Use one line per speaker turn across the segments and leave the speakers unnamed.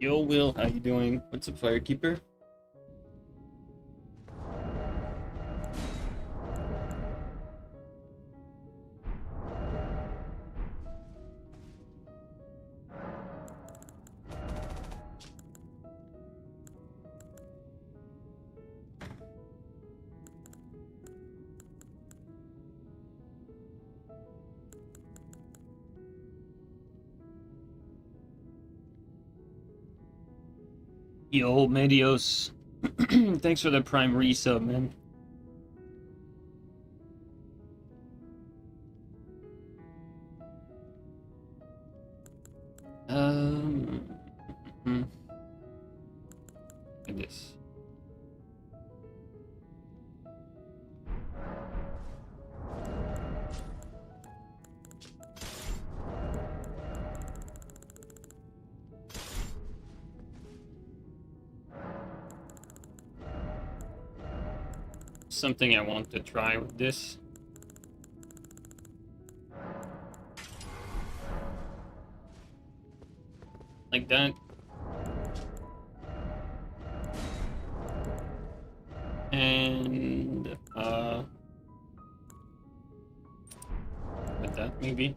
Yo, Will, how you doing? What's up, Firekeeper? Yo, Medios. Thanks for the Prime resub, man. Um, hmm. Like this. Something I want to try with this. Like that. And with that maybe.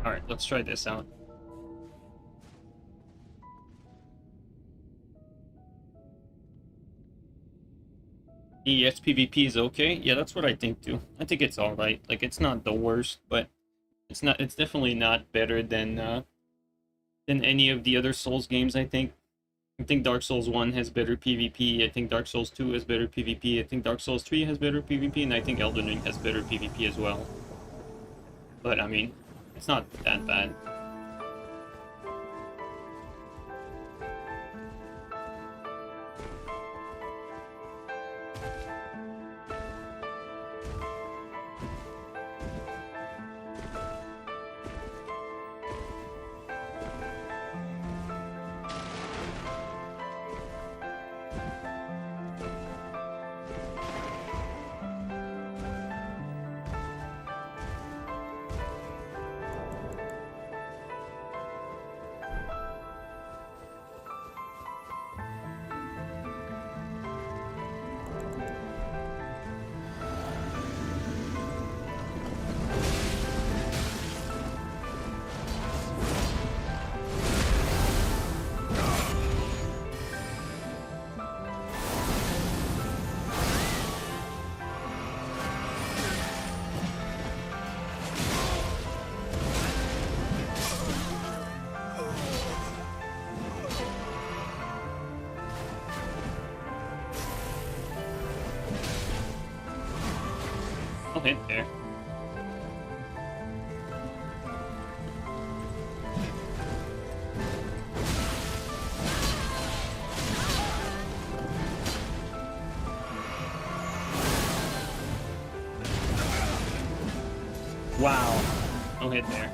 All right, let's try this out. Yes, PvP is okay. Yeah, that's what I think too. I think it's all right. Like, it's not the worst, but it's not. It's definitely not better than any of the other Souls games. I think. I think Dark Souls 1 has better PvP. I think Dark Souls 2 has better PvP. I think Dark Souls 3 has better PvP, and I think Elden Ring has better PvP as well. But I mean, it's not that bad. I'll hit there. Wow. I'll hit there.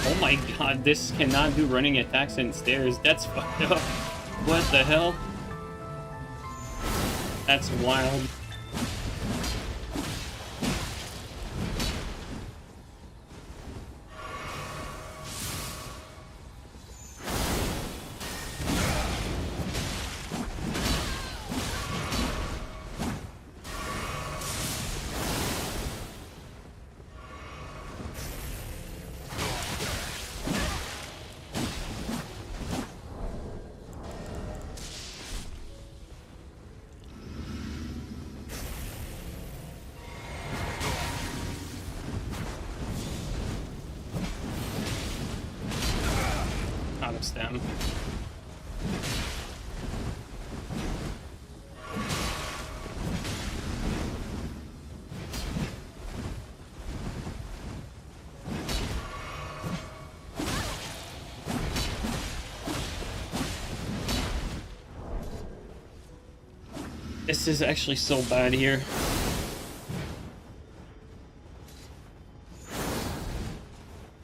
Oh my god, this cannot do running attacks and stairs. That's fucked up. What the hell? That's wild. Out of stem. This is actually so bad here.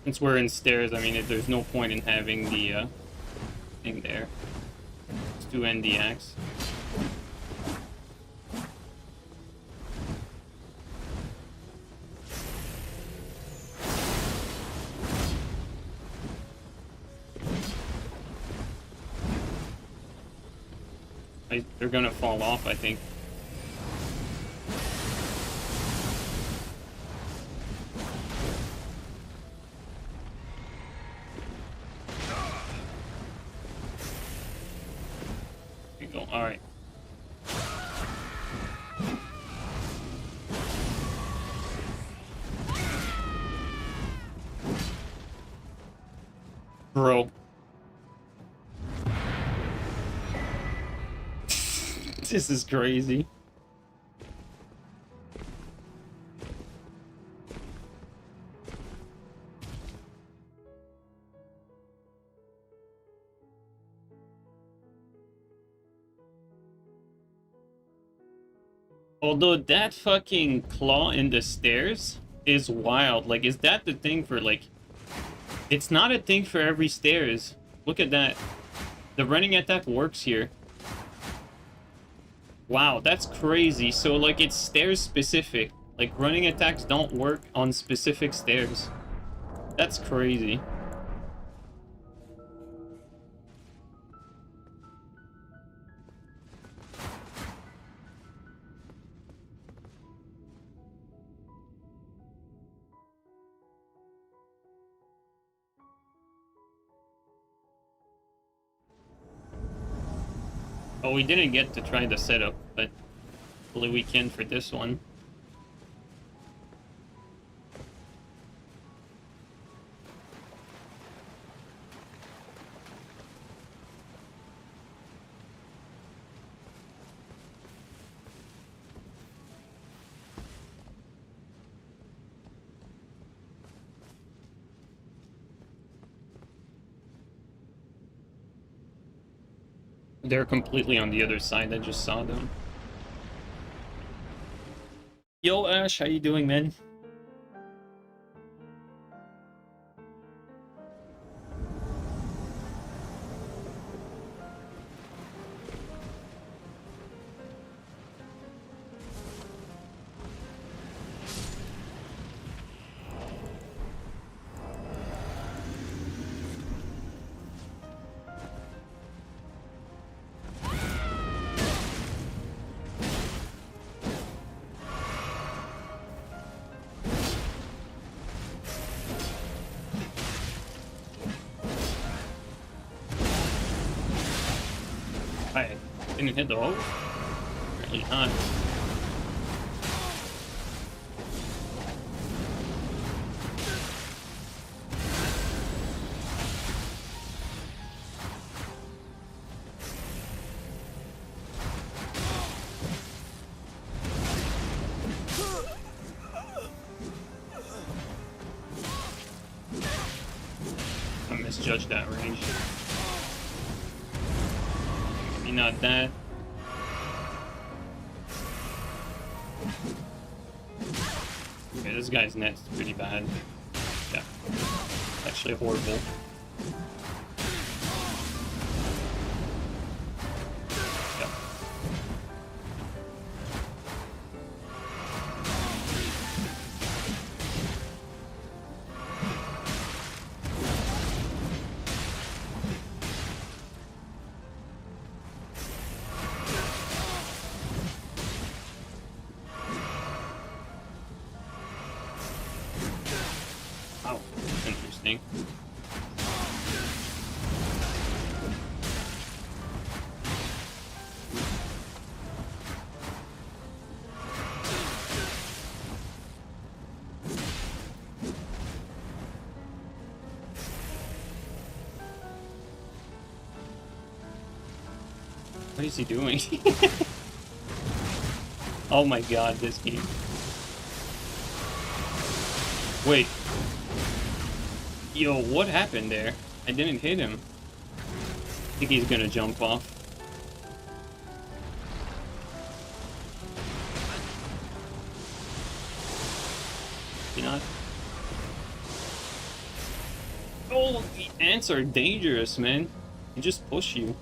Since we're in stairs, I mean, there's no point in having the thing there. Let's do end the axe. They're gonna fall off, I think. There you go. All right. Bro. This is crazy. Although that fucking claw in the stairs is wild. Like, is that the thing for, like... It's not a thing for every stairs. Look at that. The running attack works here. Wow, that's crazy. So, like, it's stairs specific. Like, running attacks don't work on specific stairs. That's crazy. Oh, we didn't get to try the setup, but hopefully we can for this one. They're completely on the other side. I just saw them. Yo, Ash, how you doing, man? Didn't hit the hole? Apparently not. I misjudged that range. Maybe not that. Okay, this guy's net's pretty bad. Yeah. Actually horrible. Yeah. Wow, that's interesting. What is he doing? Oh my god, this game. Wait. Yo, what happened there? I didn't hit him. I think he's gonna jump off. not? Oh, the ants are dangerous, man. They just push you.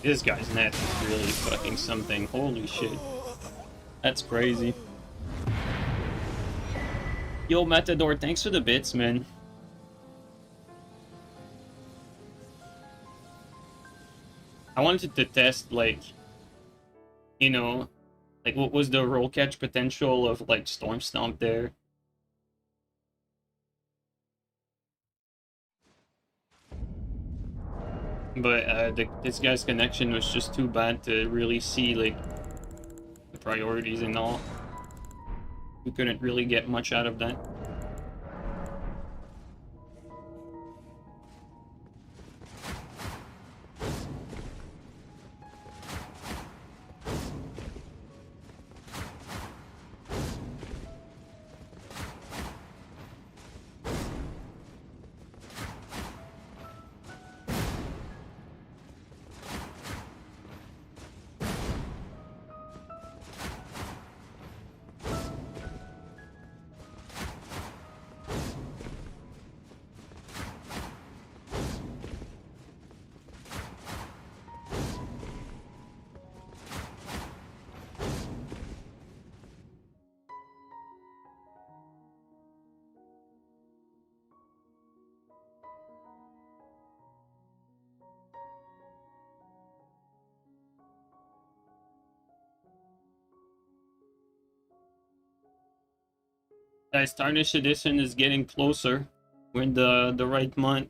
This guy's net is really fucking something. Holy shit. That's crazy. Yo, Matador, thanks for the bits, man. I wanted to test, like, you know, like, what was the roll catch potential of, like, Storm Stomp there? But this guy's connection was just too bad to really see, like, the priorities and all. We couldn't really get much out of that. Guys, Tarnished Edition is getting closer. We're in the right month.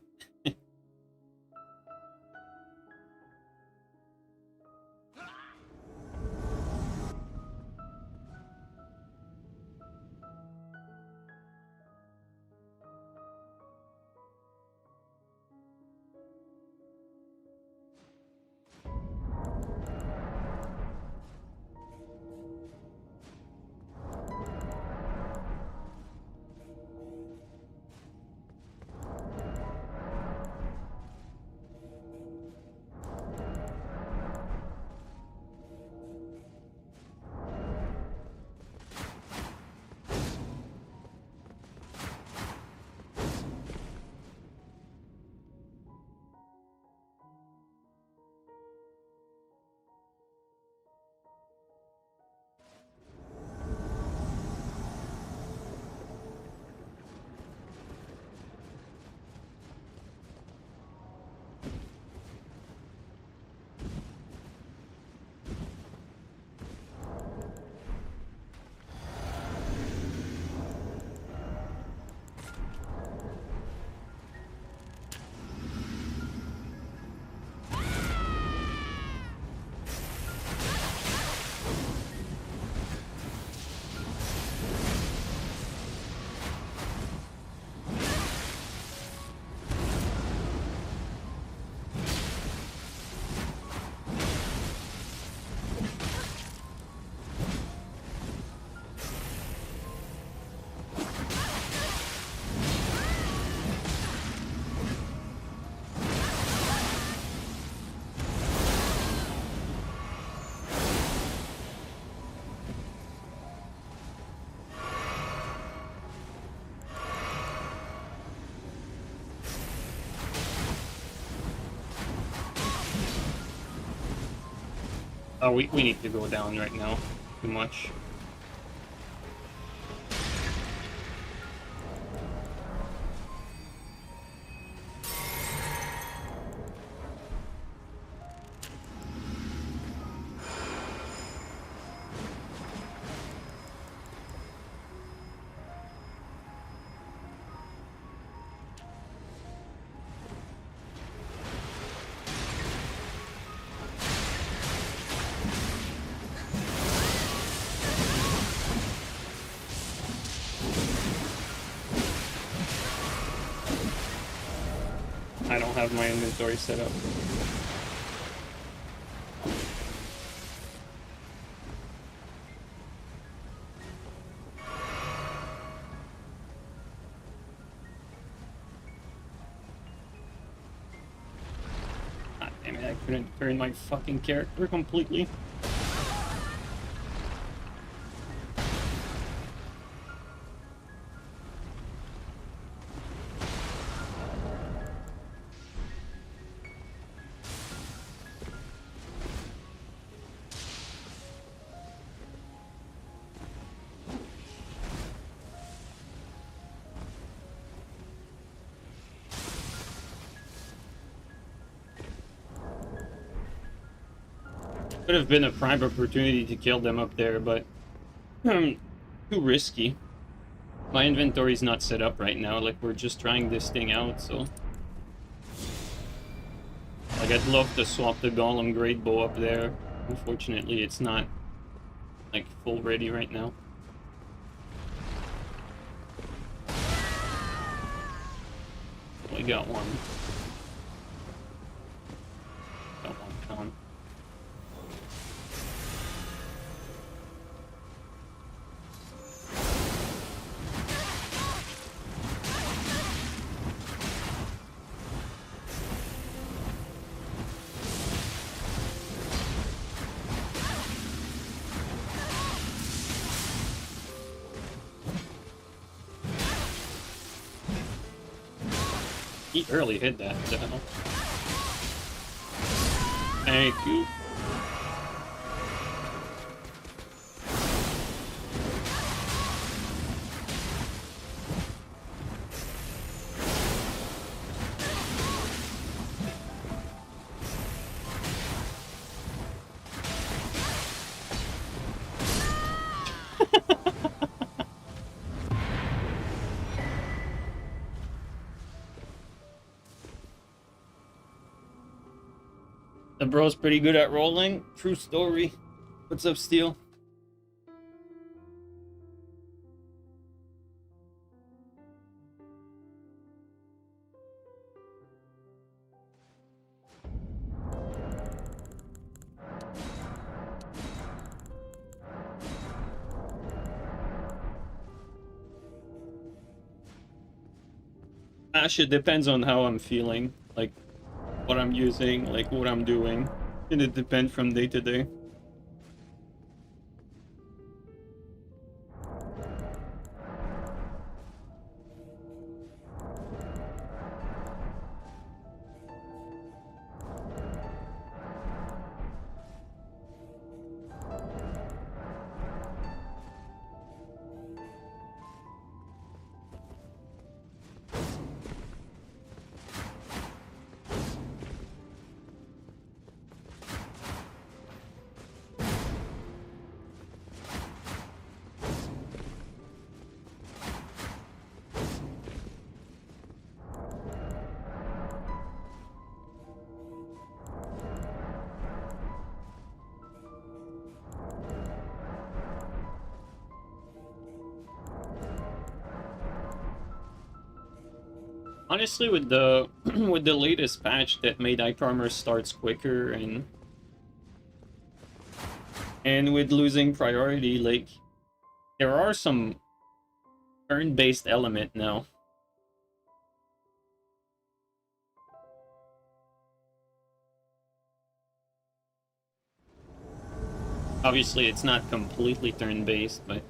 Oh, we need to go down right now. Too much. I don't have my inventory set up. God damn it, I couldn't turn my fucking character completely. Could have been a prime opportunity to kill them up there, but too risky. My inventory's not set up right now, like we're just trying this thing out, so... Like I'd love to swap the Golem Great Bow up there. Unfortunately, it's not like full ready right now. We got one. Got one down. He early hit that. What the hell? Thank you. The bro's pretty good at rolling. True story. What's up, Steel? Ash, it depends on how I'm feeling. Like, what I'm using, like what I'm doing. And it depends from day to day. Honestly, with the with the latest patch that made Ice Armor starts quicker and with losing priority, like there are some turn-based element now. Obviously, it's not completely turn-based, but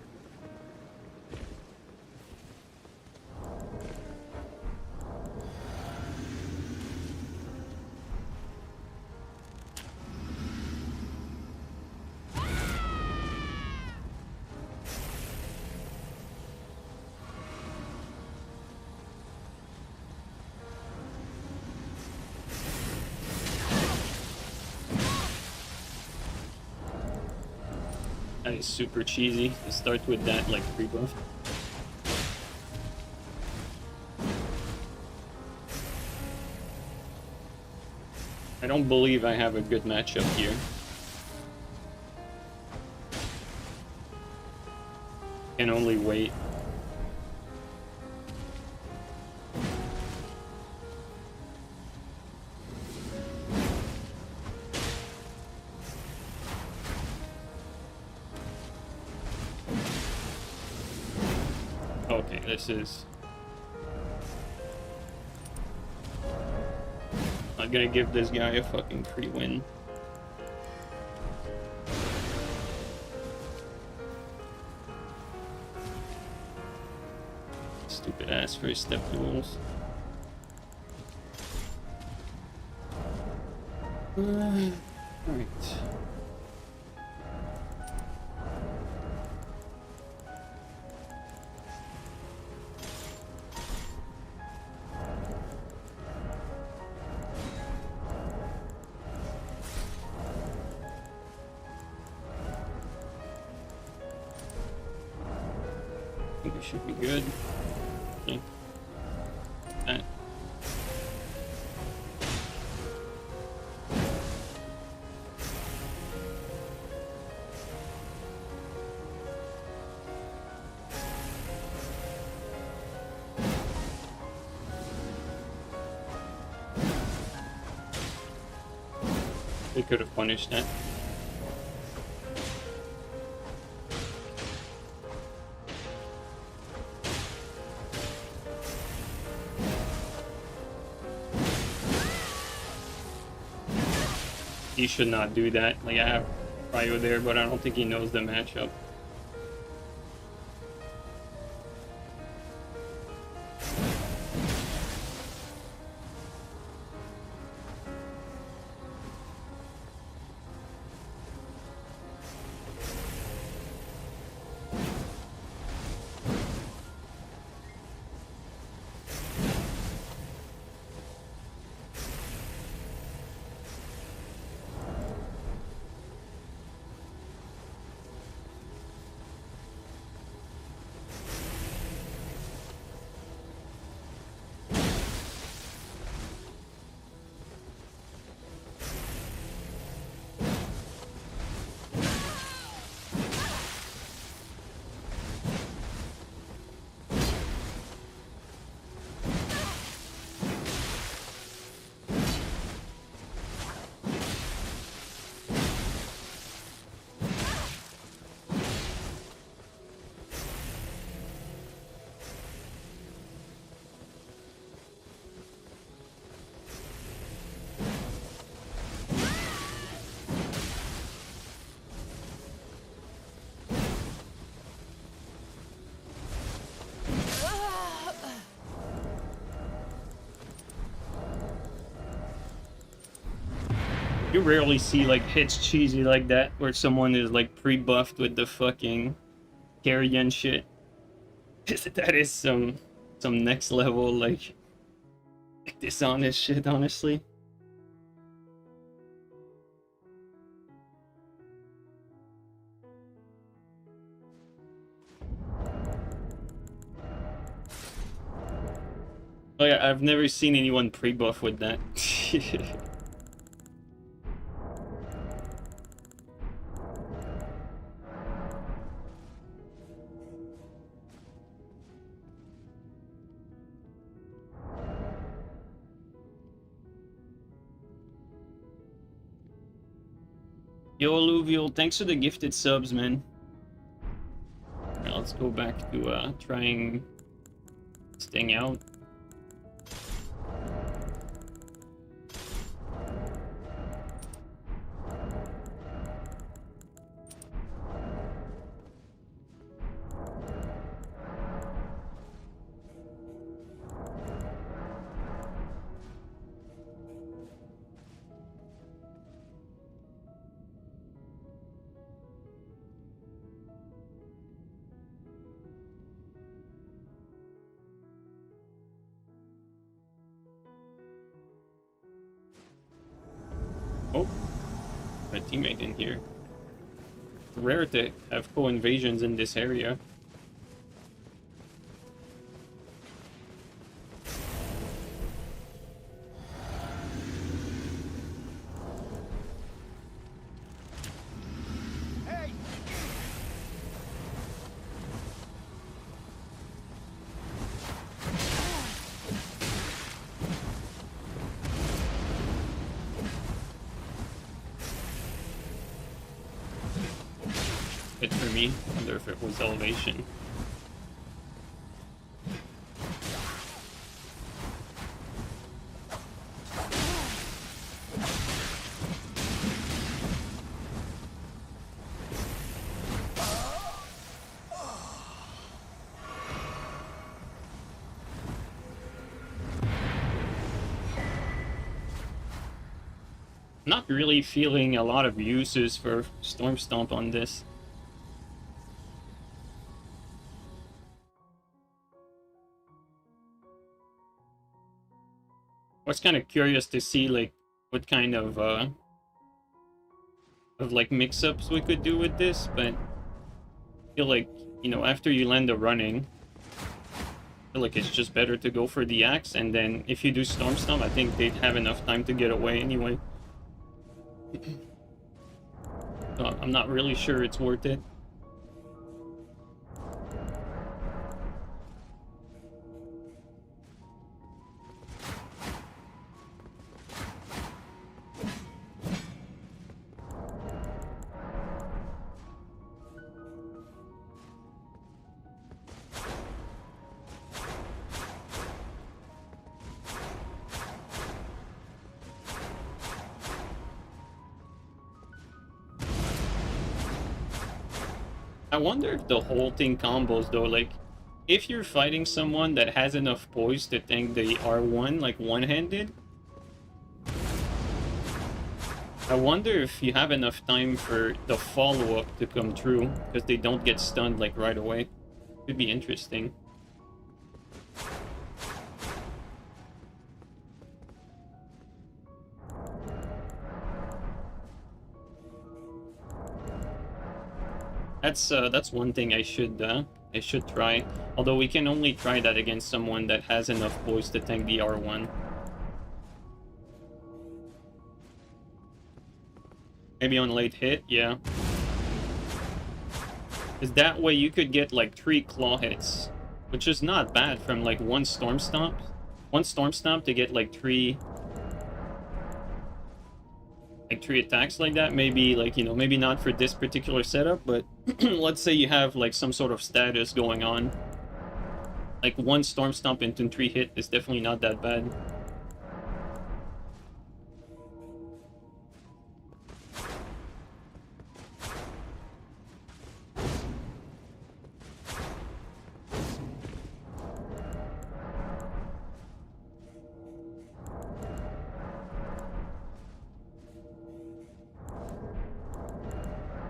that is super cheesy to start with that like pre-buff. I don't believe I have a good matchup here. Can only wait. This is... I'm gonna give this guy a fucking free win. Stupid ass first step duels. Alright. I think it should be good. Okay. That. They could have punished that. He should not do that. Like, I have Cryo there, but I don't think he knows the matchup. You rarely see like hits cheesy like that, where someone is like pre-buffed with the fucking carry and shit. That is some next level like dishonest shit, honestly. Oh yeah, I've never seen anyone pre-buff with that. Yo, Alluvial, thanks for the gifted subs, man. Alright, let's go back to trying this thing out. Oh, my teammate in here. Rare to have co-invasions in this area. Hit for me. I wonder if it was elevation. Not really feeling a lot of uses for Storm Stomp on this. I was kind of curious to see like what kind of like mix-ups we could do with this, but I feel like, you know, after you land a running, I feel like it's just better to go for the axe, and then if you do Storm Stomp, I think they'd have enough time to get away anyway. So I'm not really sure it's worth it. I wonder if the whole thing combos though, like if you're fighting someone that has enough poise to tank the R1 like one-handed, I wonder if you have enough time for the follow-up to come true, because they don't get stunned like right away. Could be interesting. That's one thing I should try. Although we can only try that against someone that has enough poise to tank the R1. Maybe on late hit, yeah. Because that way you could get like 3 claw hits, which is not bad from like one Storm Stomp. One Storm Stomp to get like 3 attacks like that. Maybe like, you know, maybe not for this particular setup, but let's say you have like some sort of status going on. Like one Storm Stomp into 3 hit is definitely not that bad.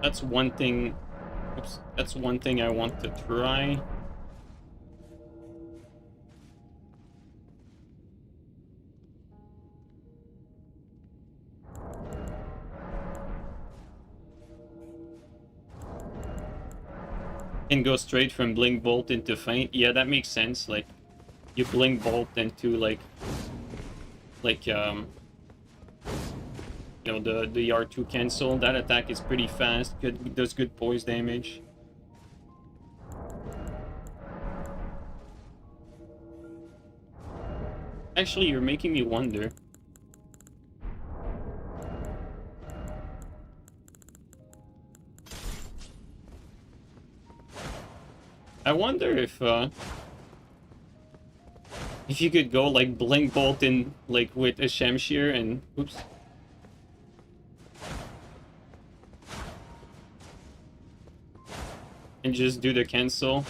That's one thing. Oops, that's one thing I want to try. And go straight from Blink Bolt into Feint. Yeah, that makes sense. Like, you Blink Bolt into you know, the R2 cancel. That attack is pretty fast. Good, does good poise damage. Actually, you're making me wonder. I wonder if you could go like Blink Bolt in like with a Shamshir and oops. And just do the cancel.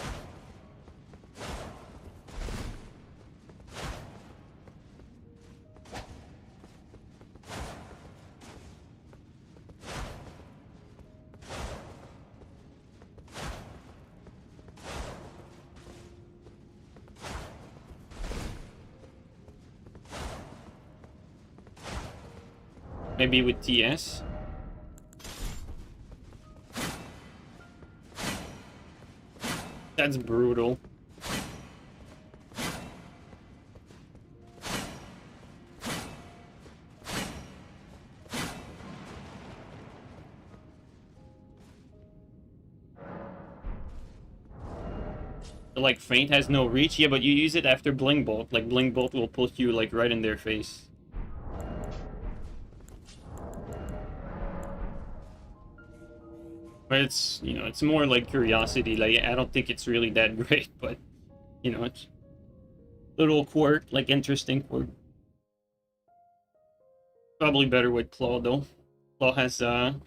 Maybe with TS. That's brutal. Like Feint has no reach, yeah, but you use it after Blink Bolt. Like Blink Bolt will put you like right in their face. But it's, you know, it's more like curiosity. Like, I don't think it's really that great, but, you know, it's little quirk, like interesting quirk. Probably better with Claw, though. Claw has a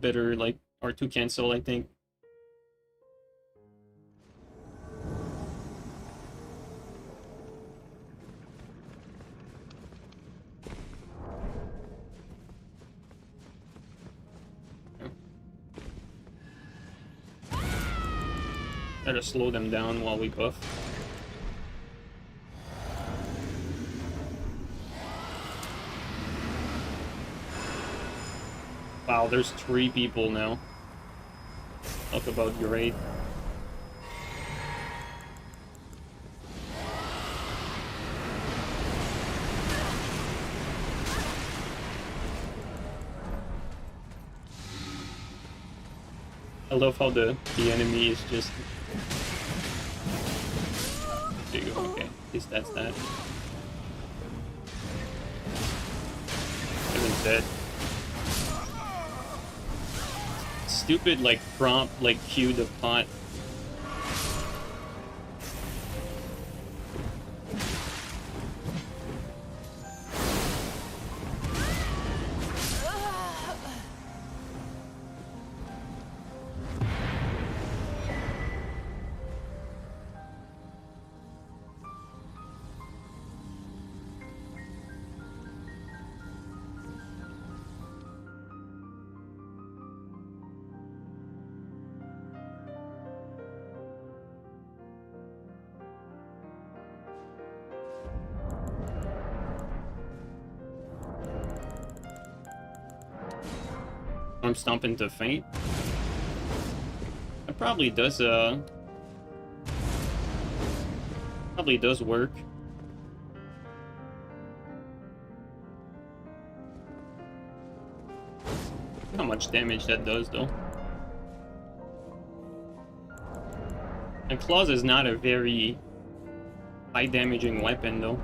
better, like, R2 cancel, I think. Try to slow them down while we buff. Wow, there's 3 people now. Talk about great. I love how the enemy is just... There you go, okay. At least that's that. Everyone's dead. Stupid, like, prompt, like, cue the pot. Arm stomp into feint. That probably does work. How much damage that does though. And claws is not a very high damaging weapon though.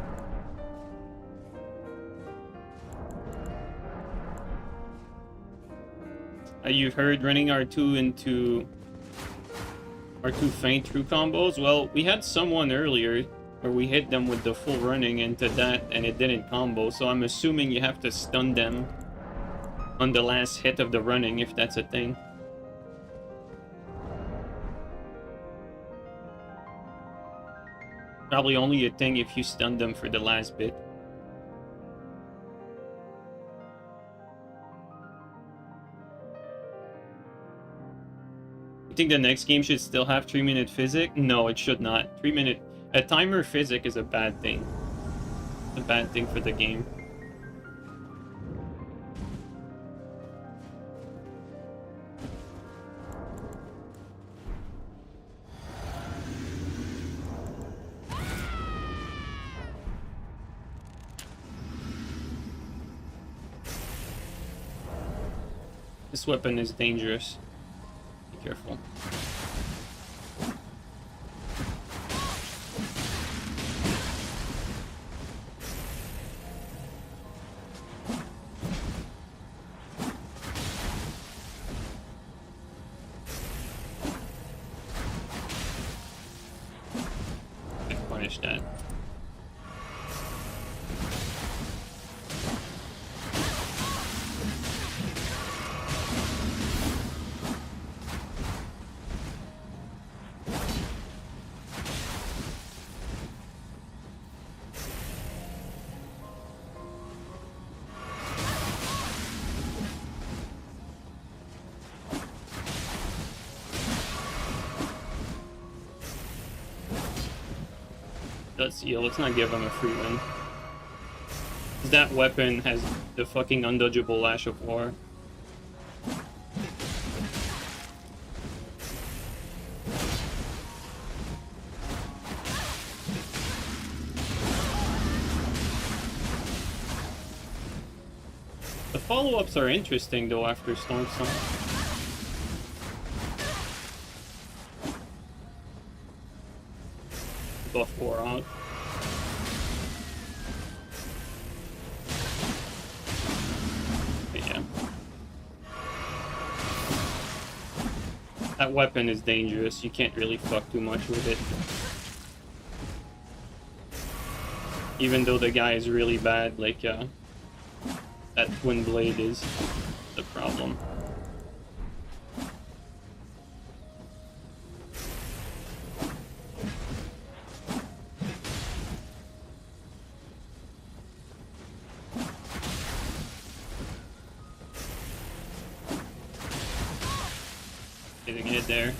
You've heard running R2 into R2 feint through combos? Well, we had someone earlier where we hit them with the full running into that and it didn't combo, so I'm assuming you have to stun them on the last hit of the running if that's a thing. Probably only a thing if you stun them for the last bit. You think the next game should still have 3-minute physic? No, it should not. 3-minute... A timer physic is a bad thing. It's a bad thing for the game. This weapon is dangerous. Careful. I punish that. Let's see, let's not give him a free win. That weapon has the fucking undodgeable Lash of War. The follow-ups are interesting though after Storm Song. Buff 4 out. But yeah. That weapon is dangerous. You can't really fuck too much with it. Even though the guy is really bad, like, that twin blade is the problem. Getting it there.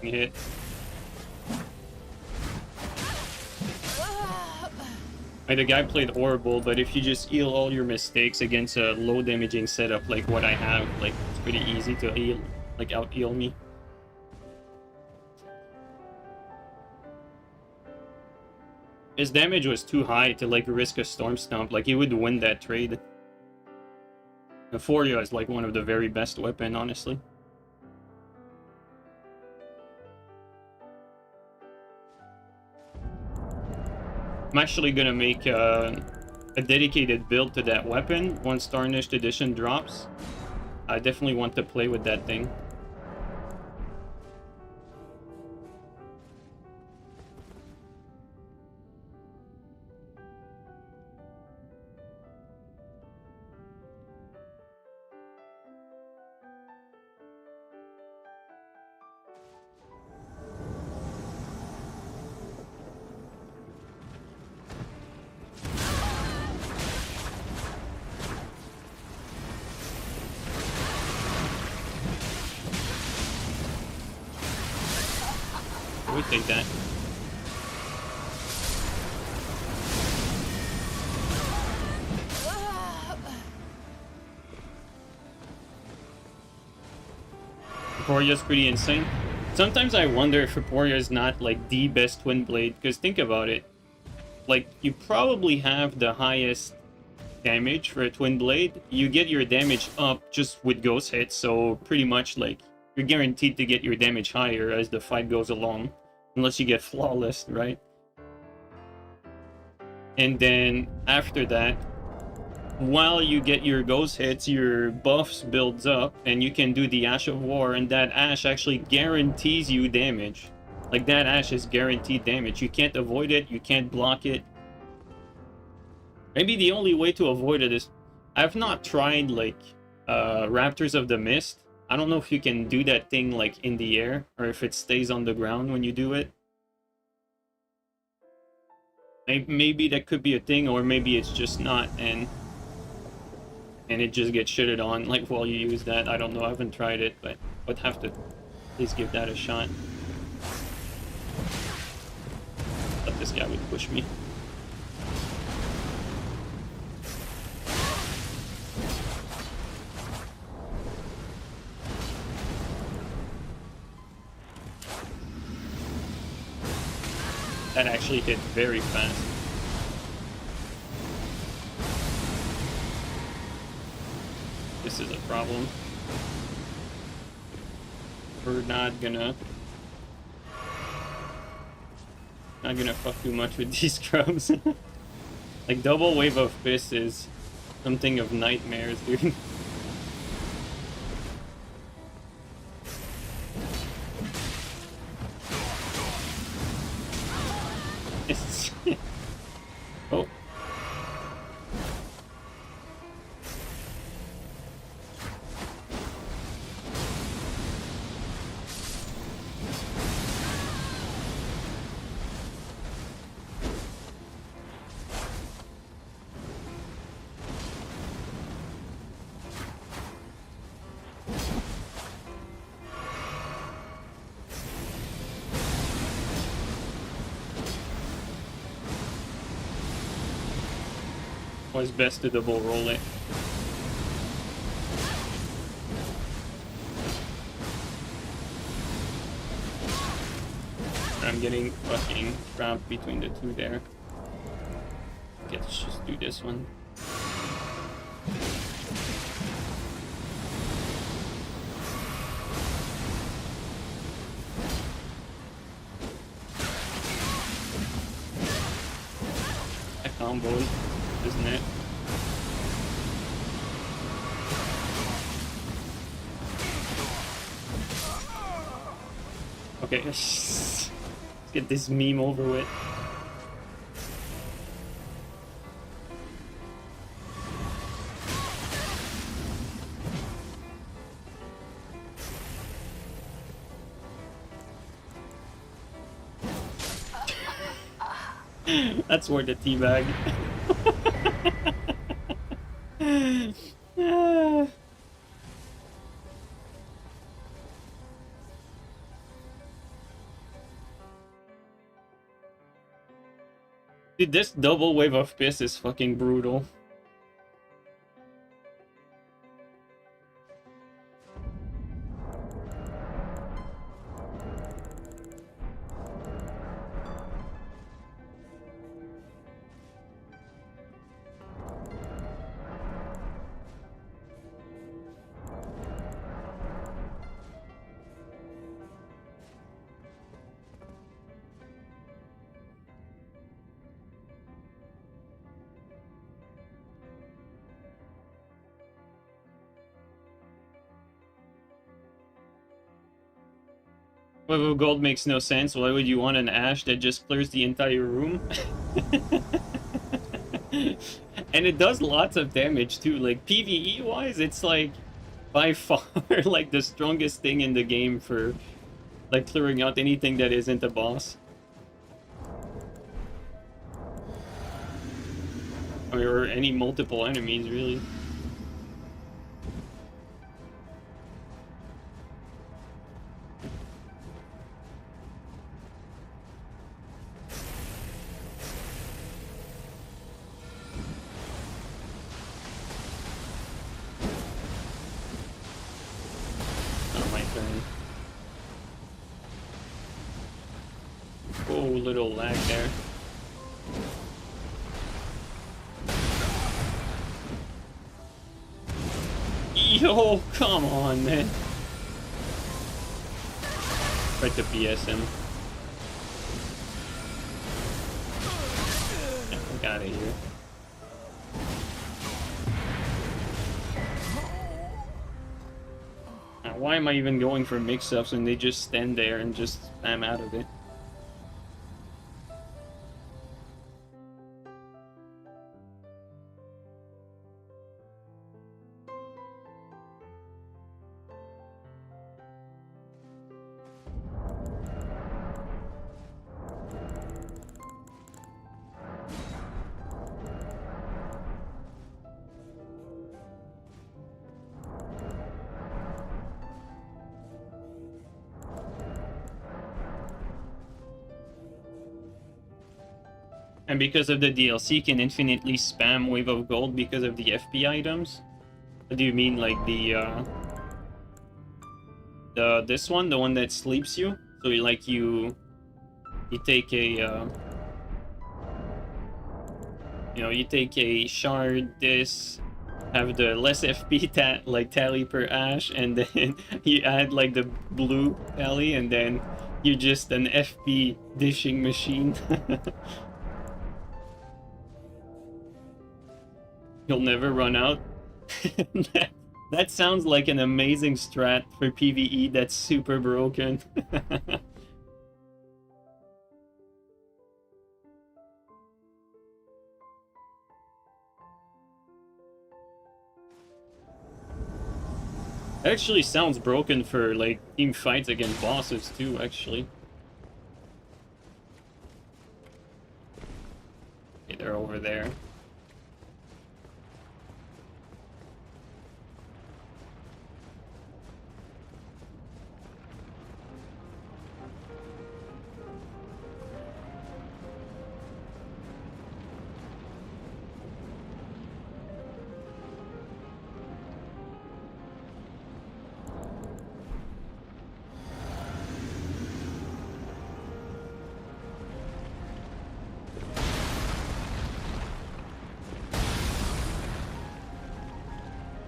me hit. Like, the guy played horrible, but if you just heal all your mistakes against a low damaging setup like what I have, like, it's pretty easy to heal, like, out heal me. His damage was too high to, like, risk a Storm Stomp. Like, he would win that trade. Euphoria is, like, one of the very best weapon, honestly. I'm actually gonna make a dedicated build to that weapon once Tarnished Edition drops. I definitely want to play with that thing. We take that. Euporia's pretty insane. Sometimes I wonder if Euphoria is not like the best twin blade, because think about it. Like, you probably have the highest damage for a twin blade. You get your damage up just with ghost hits, so pretty much like you're guaranteed to get your damage higher as the fight goes along. Unless you get flawless, right? And then after that, while you get your ghost hits, your buffs builds up, and you can do the Ash of War, and that Ash actually guarantees you damage. Like, that Ash is guaranteed damage. You can't avoid it, you can't block it. Maybe the only way to avoid it is... I've not tried, like, Raptors of the Mist. I don't know if you can do that thing, like, in the air, or if it stays on the ground when you do it. Maybe that could be a thing, or maybe it's just not, and it just gets shitted on, like, while you use that. I don't know, I haven't tried it, but I'd have to please give that a shot. Thought this guy would push me. That actually hit very fast. This is a problem. We're not gonna fuck too much with these scrubs. Like, double wave of fist is something of nightmares, dude. Oh. Always best to double roll it. I'm getting fucking trapped between the two there. Okay, let's just do this one. A combo, isn't it? Okay, let's get this meme over with. That's worth the teabag. Dude, this double wave of piss is fucking brutal. Wave of gold makes no sense. Why would you want an ash that just clears the entire room? And it does lots of damage too. Like PvE wise, it's like by far like the strongest thing in the game for like clearing out anything that isn't a boss. Or any multiple enemies, really. Oh, little lag there. Yo, come on, man. Tried to BS him. Get out of here. Now, why am I even going for mix-ups when they just stand there and just spam out of it? And because of the DLC, you can infinitely spam Wave of Gold because of the FP items? What do you mean, like this one, the one that sleeps you? So you take a you take a shard, this, have the less FP tally per ash, and then you add like the blue tally, and then you're just an FP dishing machine. You'll never run out. That sounds like an amazing strat for PvE that's super broken. That actually sounds broken for like team fights against bosses too, actually. Okay, they're over there.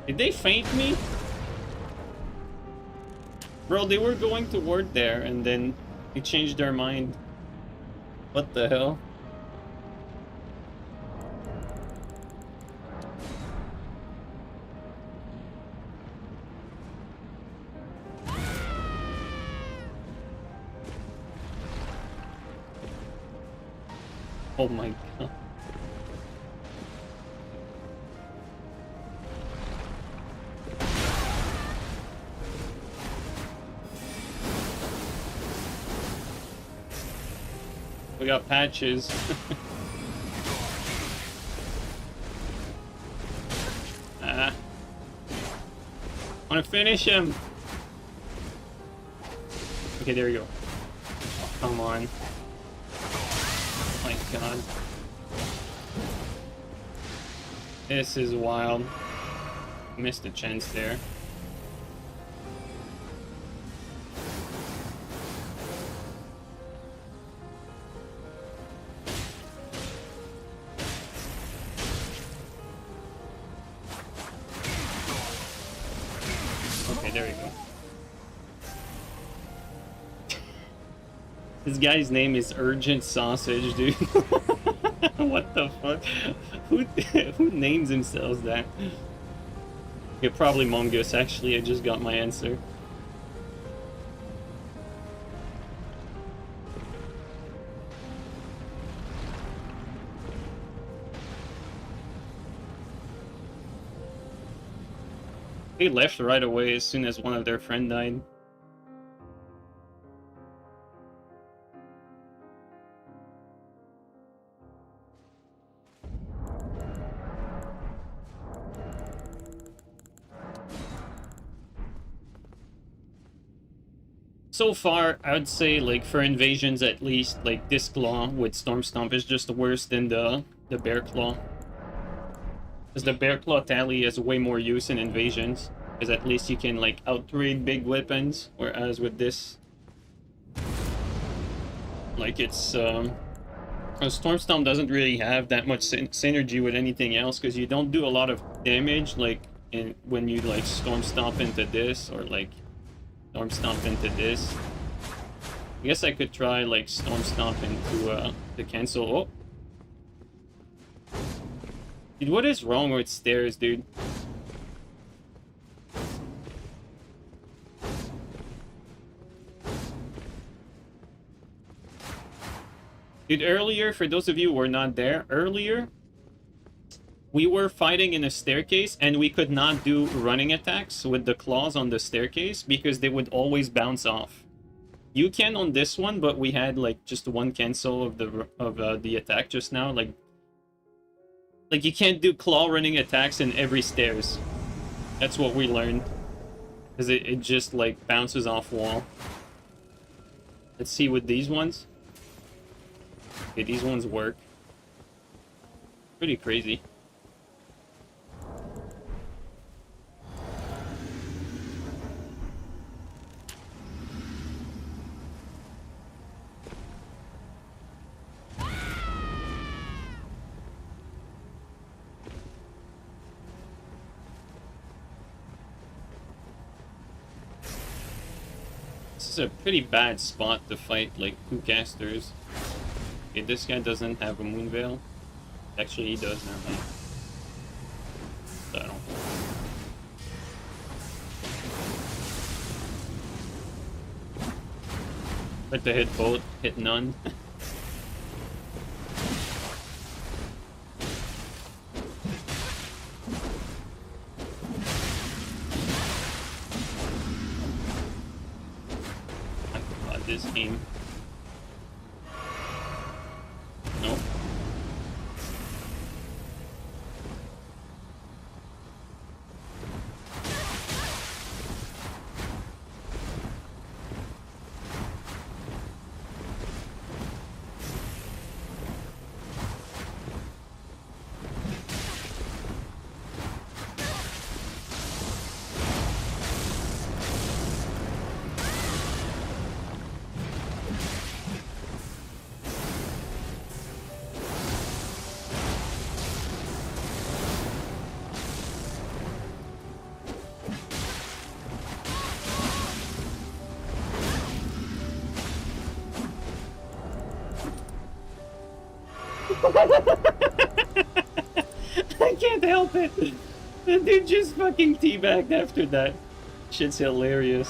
Did they feint me? Bro, they were going toward there and then they changed their mind. What the hell? Oh my god. We got patches. Ah. Wanna finish him? Okay, there you go. Oh, come on. Oh my god. This is wild. Missed a chance there. Okay, there we go. This guy's name is Urgent Sausage, dude. What the fuck? Who names themselves that? Yeah, probably Mongoose, actually. I just got my answer. They left right away as soon as one of their friend died. So far, I would say, like, for invasions at least, like, this claw with Storm Stomp is just worse than the Bear Claw. Because the Bear Claw tally has way more use in invasions. Because at least you can, like, outrate big weapons. Whereas with this, like, it's, Storm Stomp doesn't really have that much synergy with anything else. Because you don't do a lot of damage, like, when you, like, Storm Stomp into this. Or, like, Storm Stomp into this. I guess I could try, like, Storm Stomp into, the cancel. Oh! Dude, what is wrong with stairs, dude? Dude, earlier, for those of you who were not there, earlier, we were fighting in a staircase, and we could not do running attacks with the claws on the staircase, because they would always bounce off. You can on this one, but we had, like, just one cancel of the attack just now, like, you can't do claw running attacks in every stairs. That's what we learned. Because it just, like, bounces off wall. Let's see with these ones. Okay, these ones work. Pretty crazy. This is a pretty bad spot to fight, like, two casters. Okay, this guy doesn't have a moon veil. Actually, he does now. So I don't. Like to hit both, hit none. This game. Nope. I can't help it. The dude just fucking teabagged after that. Shit's hilarious.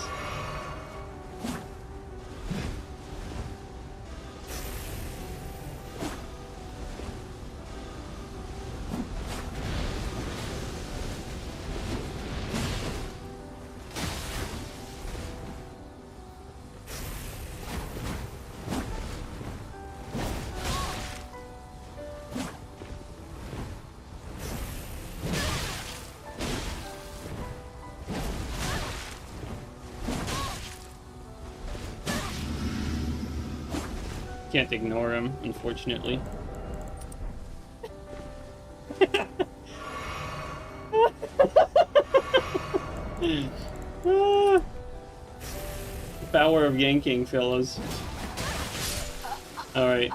Can't ignore him, unfortunately. The power of yanking, fellas. Alright.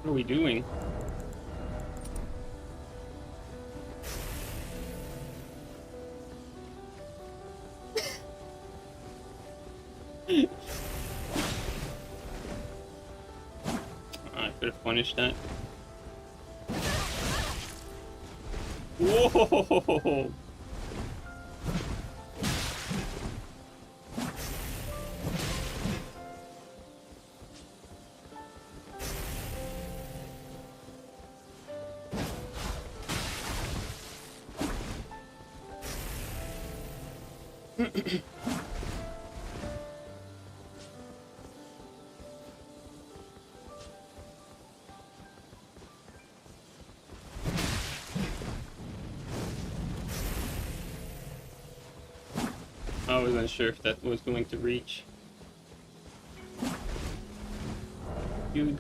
What are we doing? I could have punished that. Whoa! I wasn't sure if that was going to reach. Dude.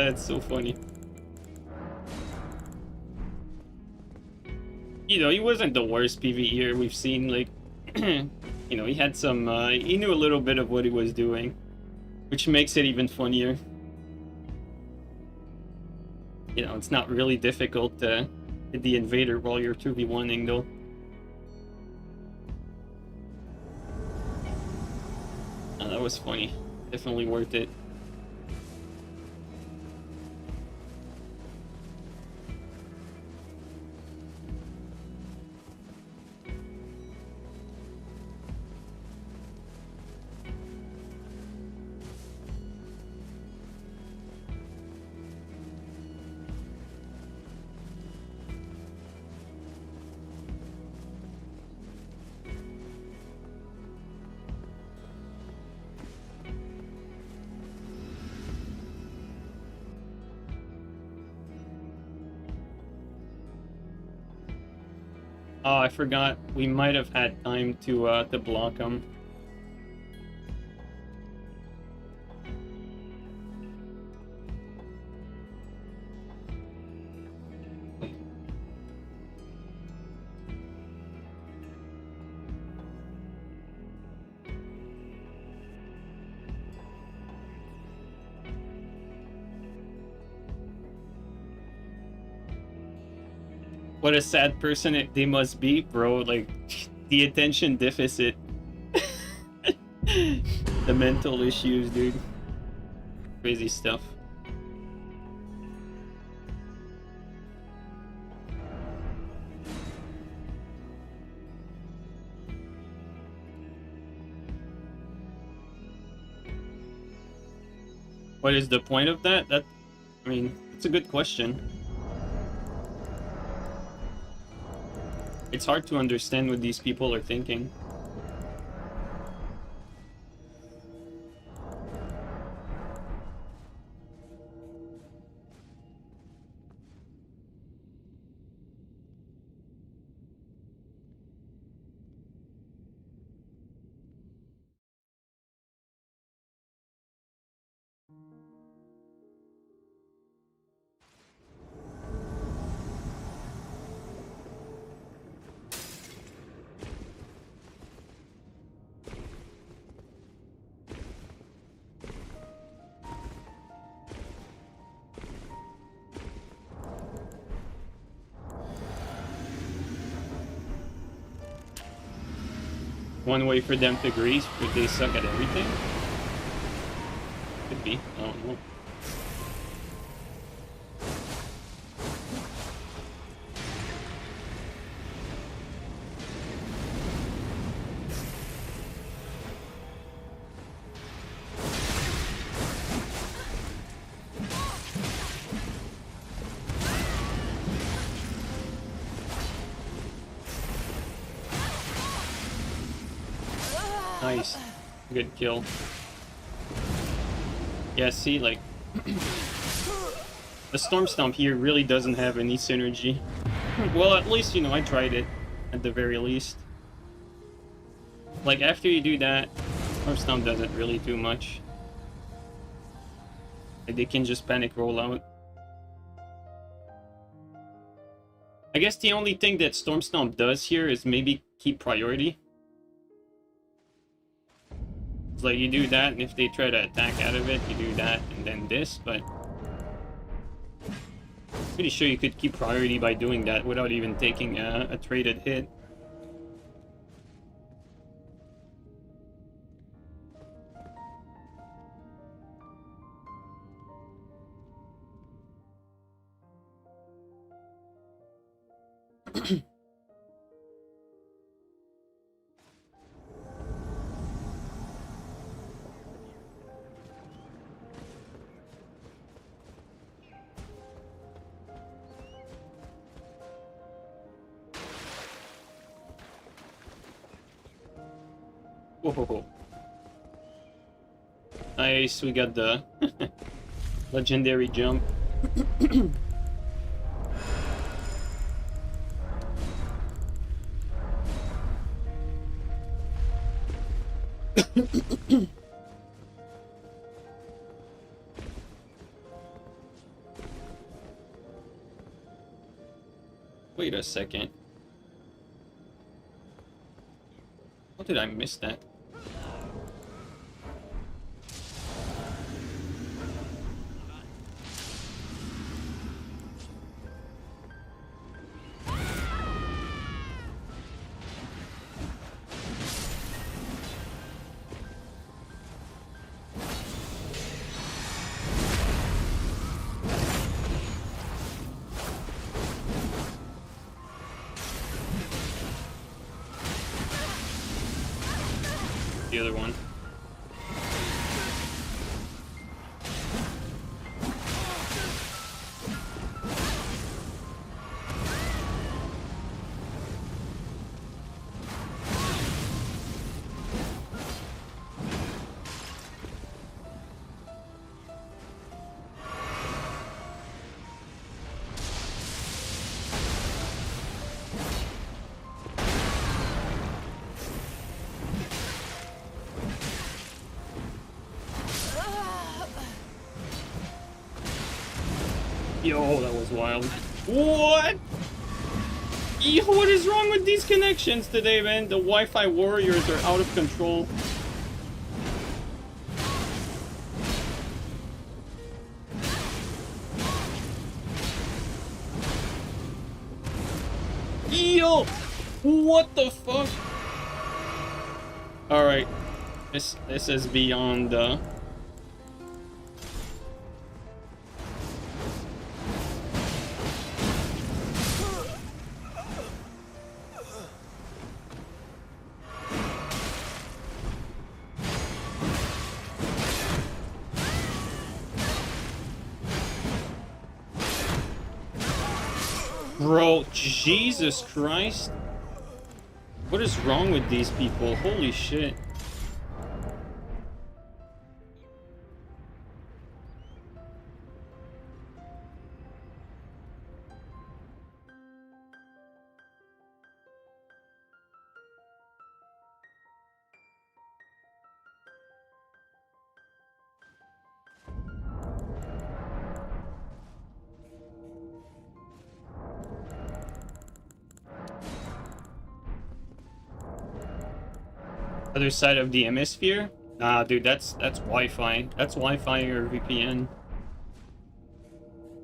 It's so funny. You know, he wasn't the worst PvEer we've seen. Like, you know, he had some, he knew a little bit of what he was doing, which makes it even funnier. You know, it's not really difficult to hit the invader while you're 2v1ing, though. Oh, that was funny. Definitely worth it. Oh, I forgot. We might have had time to block him. What a sad person they must be, bro. Like, the attention deficit. The mental issues, dude. Crazy stuff. What is the point of that? I mean, it's a good question. It's hard to understand what these people are thinking. One way for them to agree is if they suck at everything. Could be. I don't know. Nice. Good kill. Yeah, see, like... the Storm Stomp here really doesn't have any synergy. Well, at least, you know, I tried it, at the very least. Like, after you do that, Storm Stomp doesn't really do much. Like, they can just panic roll out. I guess the only thing that Storm Stomp does here is maybe keep priority. It's like, you do that, and if they try to attack out of it, you do that, and then this, but... pretty sure you could keep priority by doing that without even taking a traded hit. Whoa. Nice, we got the legendary jump. Wait a second. How did I miss that? The other one. Yo, that was wild. What? Yo, what is wrong with these connections today, man? The Wi-Fi warriors are out of control. Yo! What the fuck? Alright. This is beyond Bro, Jesus Christ. What is wrong with these people? Holy shit. Other side of the hemisphere? Nah, dude, that's Wi-Fi. That's Wi-Fi or VPN.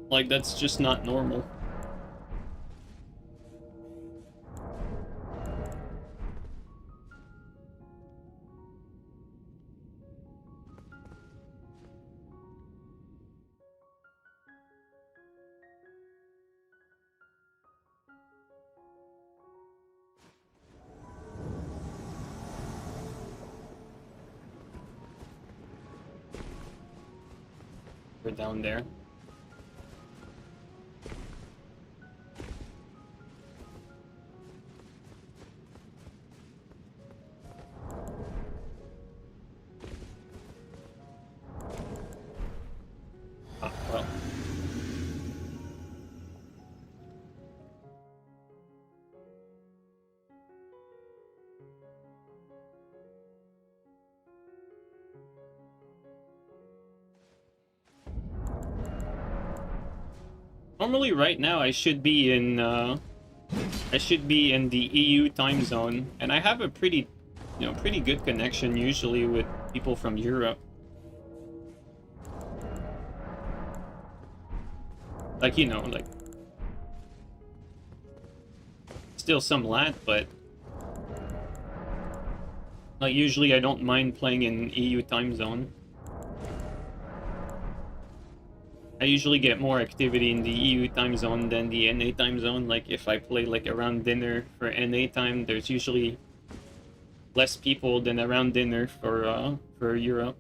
Like, that's just not normal. We're down there. Normally, right now, I should be in the EU time zone, and I have a pretty, pretty good connection usually with people from Europe. Like, like still some lat, but like usually I don't mind playing in EU time zone. I usually get more activity in the EU time zone than the NA time zone. Like if I play like around dinner for NA time, there's usually less people than around dinner for Europe.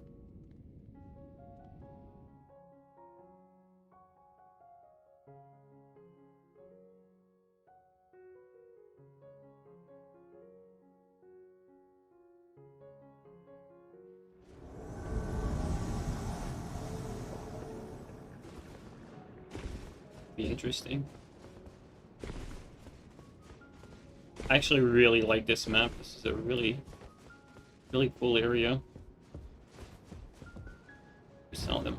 Be interesting. I actually really like this map. This is a really, really cool area. We saw them.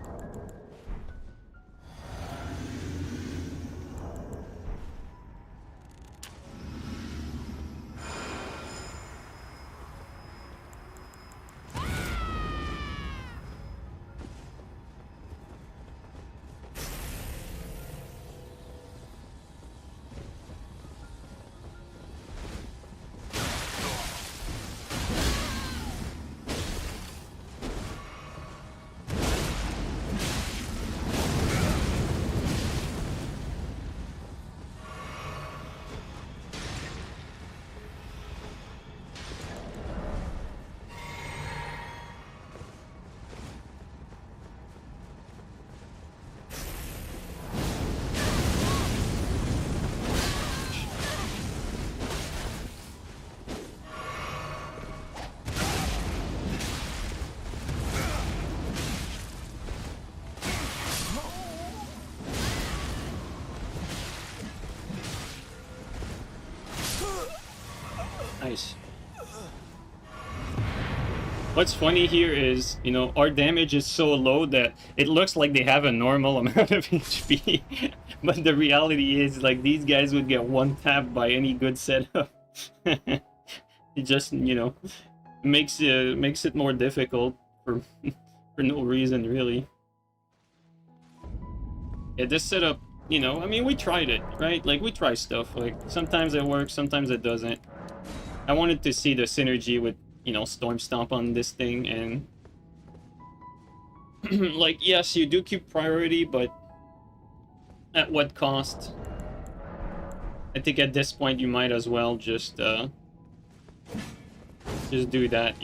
Nice. What's funny here is, our damage is so low that it looks like they have a normal amount of HP. But the reality is, like, these guys would get one tap by any good setup. It just, makes it more difficult for for no reason, really. Yeah, this setup, I mean, we tried it, right? Like, we try stuff. Like, sometimes it works, sometimes it doesn't. I wanted to see the synergy with, Storm Stomp on this thing, and like, yes, you do keep priority, but at what cost? I think at this point you might as well just do that,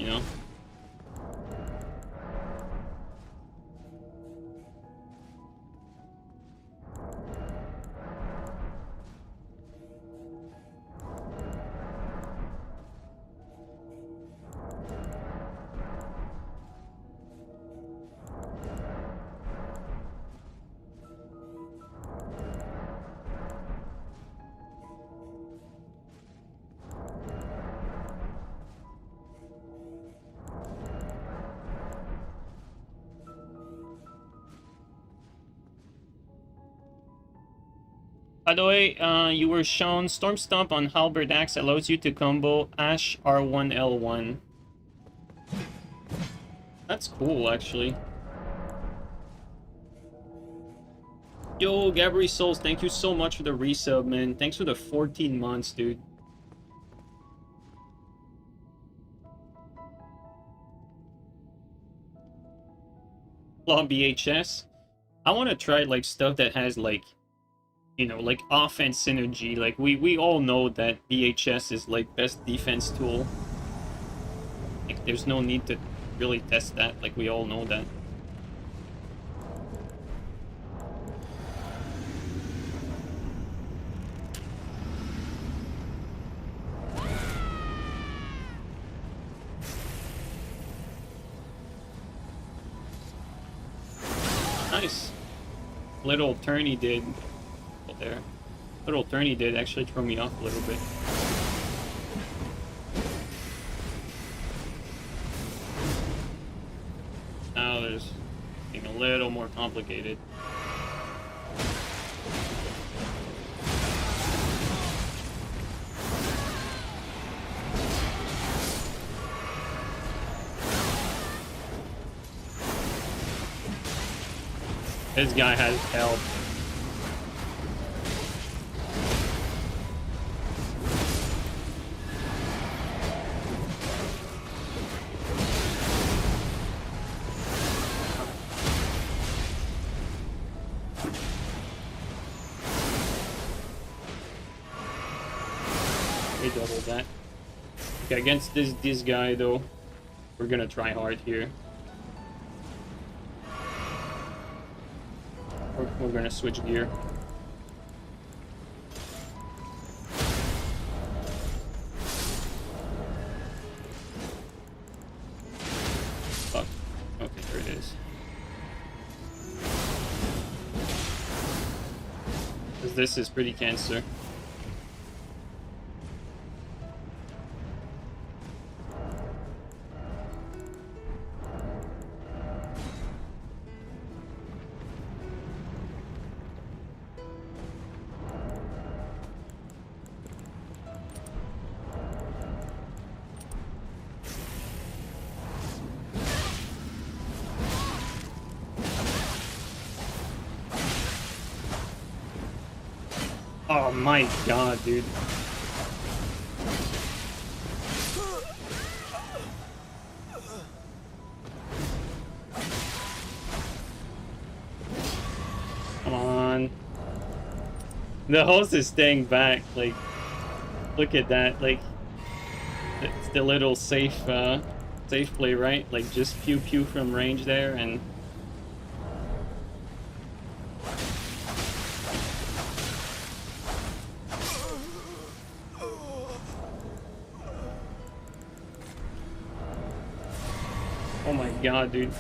By the way, you were shown Storm Stomp on Halberd Axe allows you to combo Ash R1 L1. That's cool, actually. Yo, Gabri Souls, thank you so much for the resub, man. Thanks for the 14 months, dude. Law BHS. I want to try, like, stuff that has, like, like offense synergy. Like we all know that BHS is like best defense tool. Like there's no need to really test that. Like we all know that. Nice. Little turn he did. There. Little turn he did actually throw me off a little bit. Now there's getting a little more complicated. This guy has help. We doubled that. Okay, against this guy though, we're gonna try hard here. We're gonna switch gear. Fuck. Okay, there it is. Because this is pretty cancer. Oh my god, dude. Come on. The host is staying back, like, look at that, like, it's the little safe play, right? Like, just pew pew from range there, and oh my god, dude.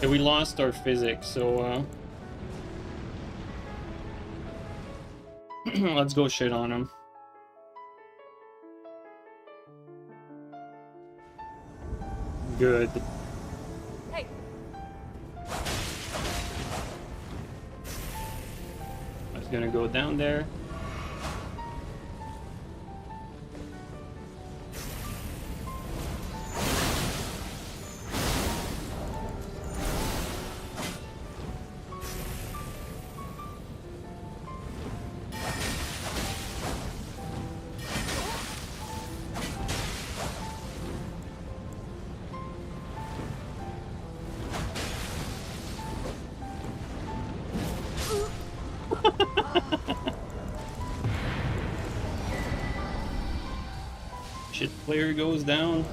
Yeah, we lost our physics, so let's go shit on him. Good.
Hey.
I was gonna go down there. Shit, player goes down.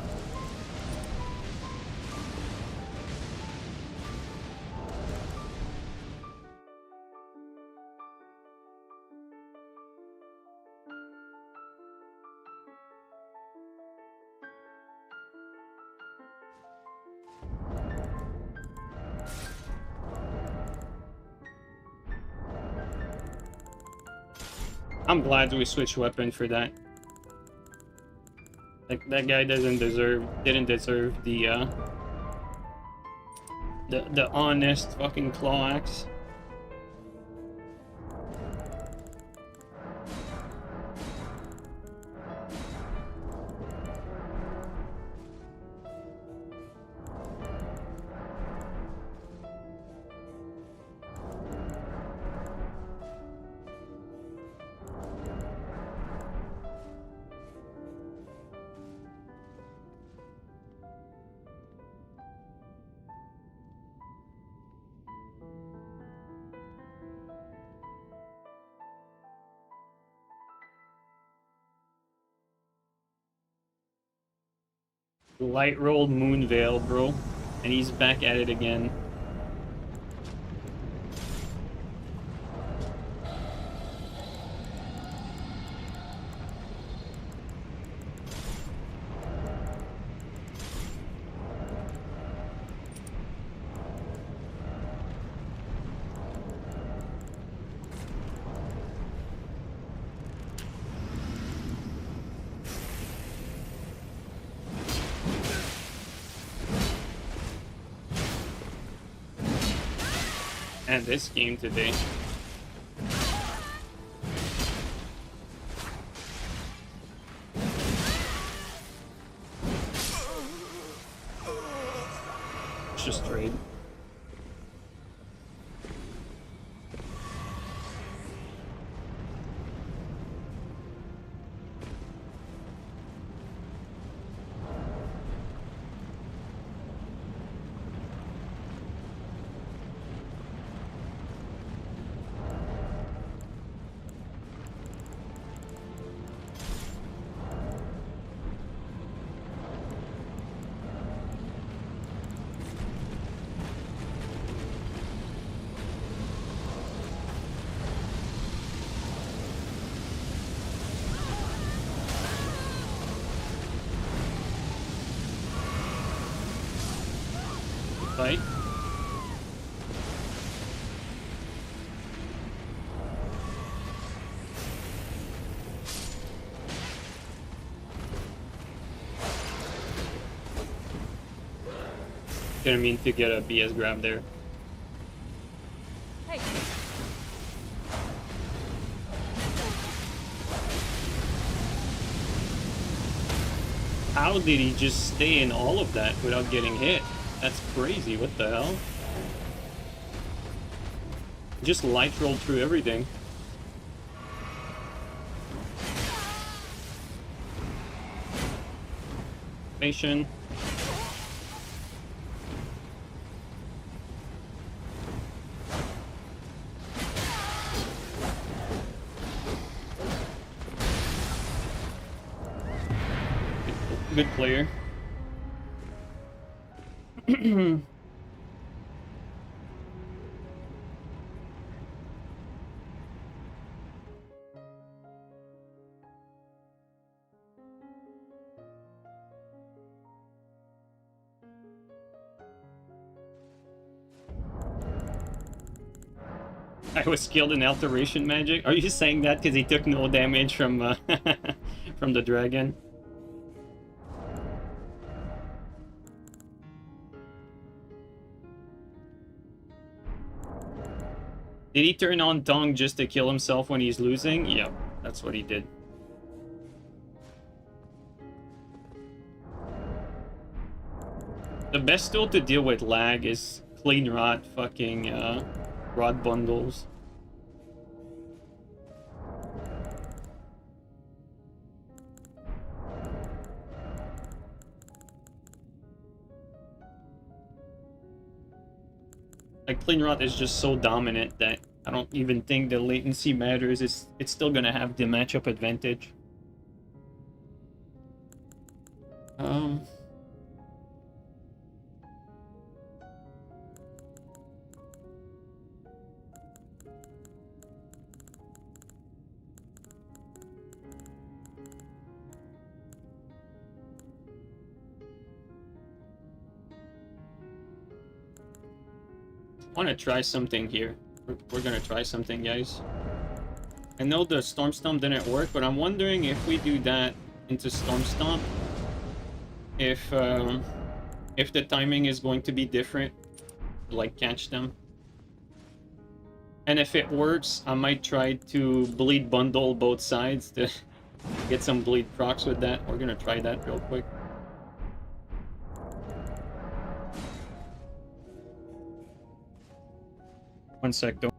I'm glad we switched weapon for that. Like, that guy didn't deserve the honest fucking claw axe. Light rolled Moonveil, bro. And he's back at it again. And this game today. Let's just trade. Fight. Didn't mean to get a BS grab there.
Hey.
How did he just stay in all of that without getting hit? That's crazy, what the hell? Just light rolled through everything. Nation. Good player. I was skilled in alteration magic. Are you saying that because he took no damage from from the dragon? Did he turn on Tongue just to kill himself when he's losing? Yeah, that's what he did. The best tool to deal with lag is clean rot fucking rod bundles. Like, clean rot is just so dominant that I don't even think the latency matters. It's still gonna have the matchup advantage. I want to try something here. We're gonna try something, guys. I know the Storm Stomp didn't work, but I'm wondering if we do that into Storm Stomp, if the timing is going to be different, like catch them. And if it works, I might try to bleed bundle both sides to get some bleed procs with that. We're gonna try that real quick. One sec, though.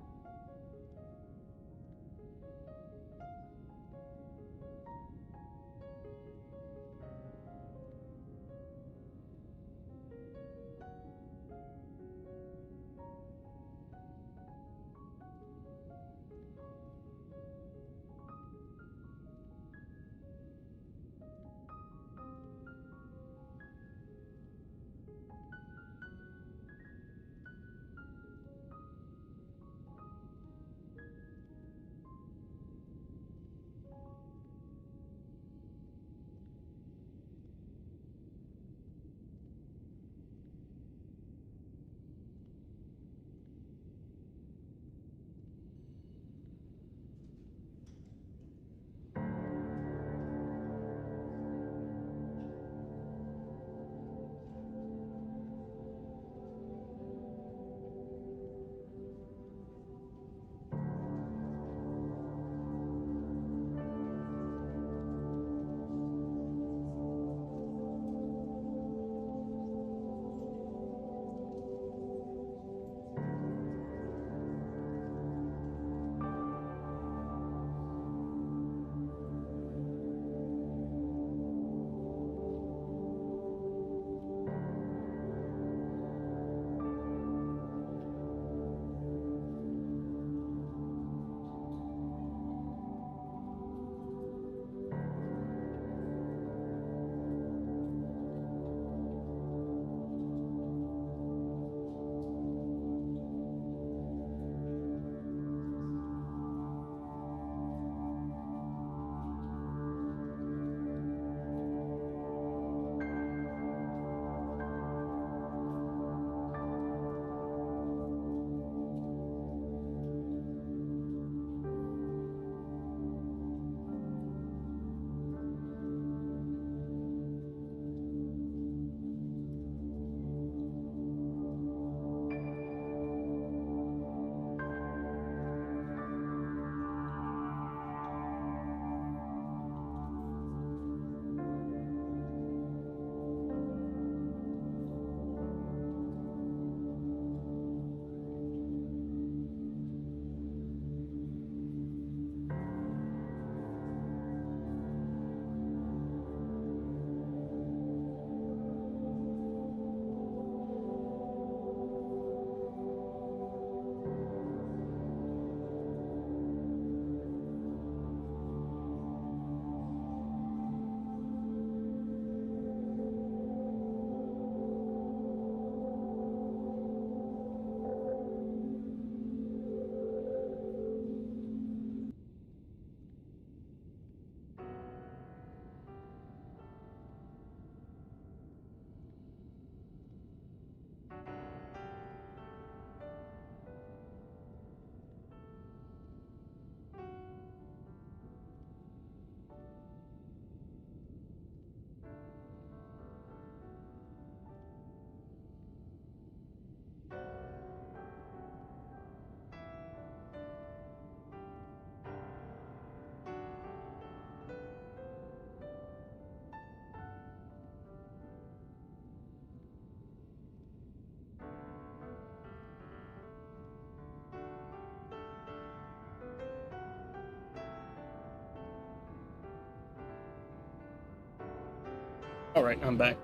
Alright, I'm back.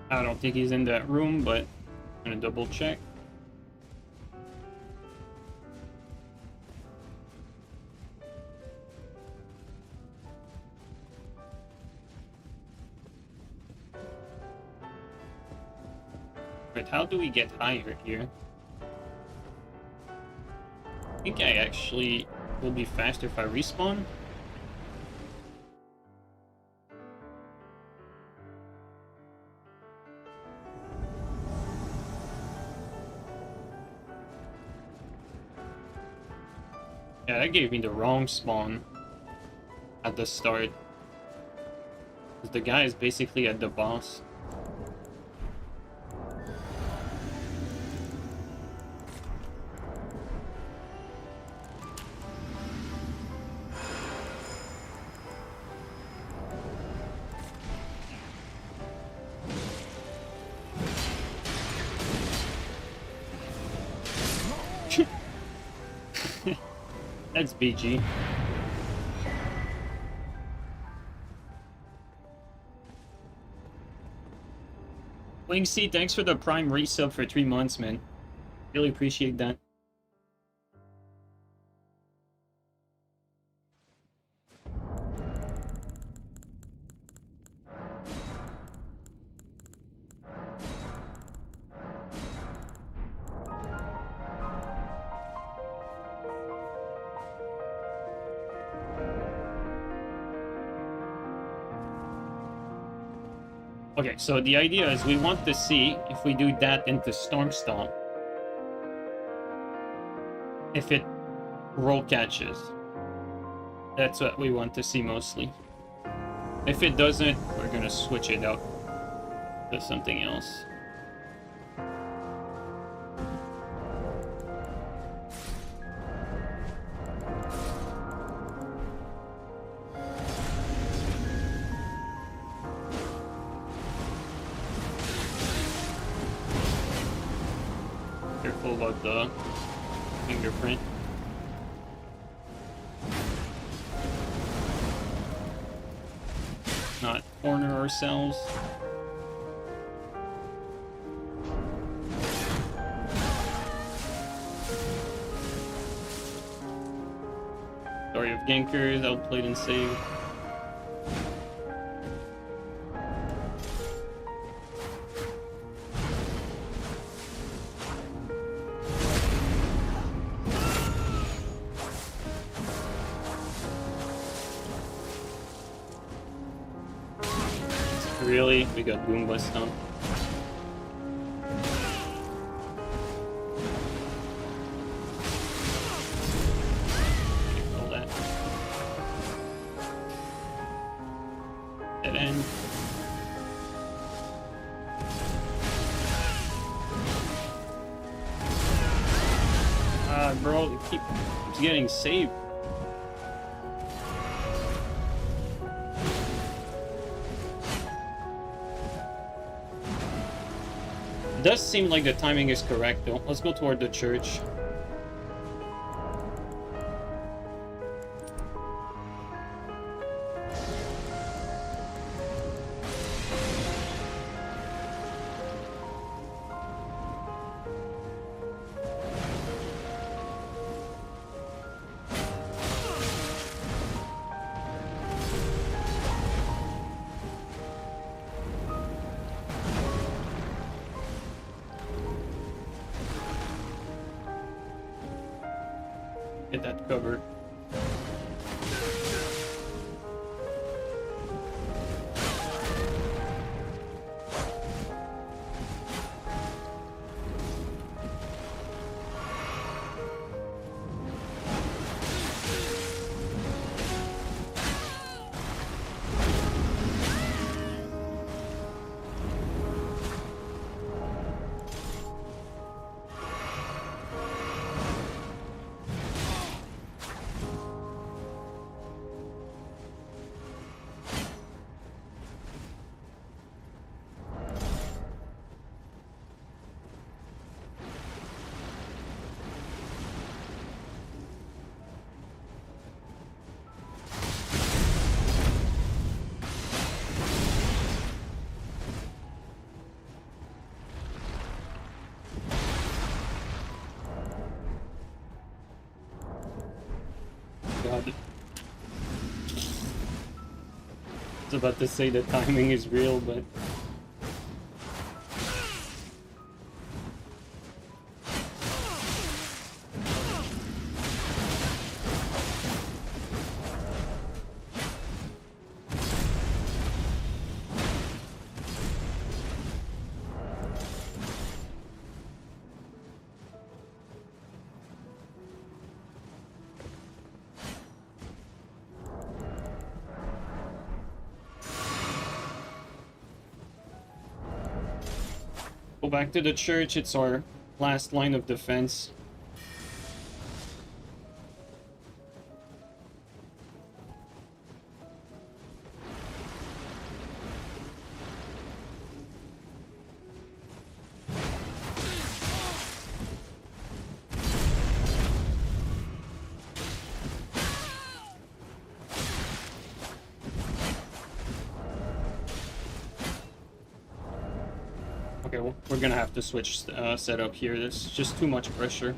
I don't think he's in that room, but I'm gonna double check. But how do we get higher here? I think I actually will be faster if I respawn. Yeah, that gave me the wrong spawn at the start. Because the guy is basically at the boss. That's BG. Wingsy, thanks for the Prime resub for 3 months, man. Really appreciate that. Okay, so the idea is we want to see if we do that into Storm Stomp, if it roll catches. That's what we want to see mostly. If it doesn't, we're gonna switch it out to something else. Careful about the fingerprint. Not corner ourselves. Story of Gankers, outplayed and saved. Really? We got Goomba Stomp. Kill that. Dead end. Ah, bro, it keeps getting saved. It does seem like the timing is correct though. Let's go toward the church. Get that cover. God. I was about to say the timing is real, but... Go back to the church, it's our last line of defense. Okay, well, we're gonna have to switch setup here. There's just too much pressure.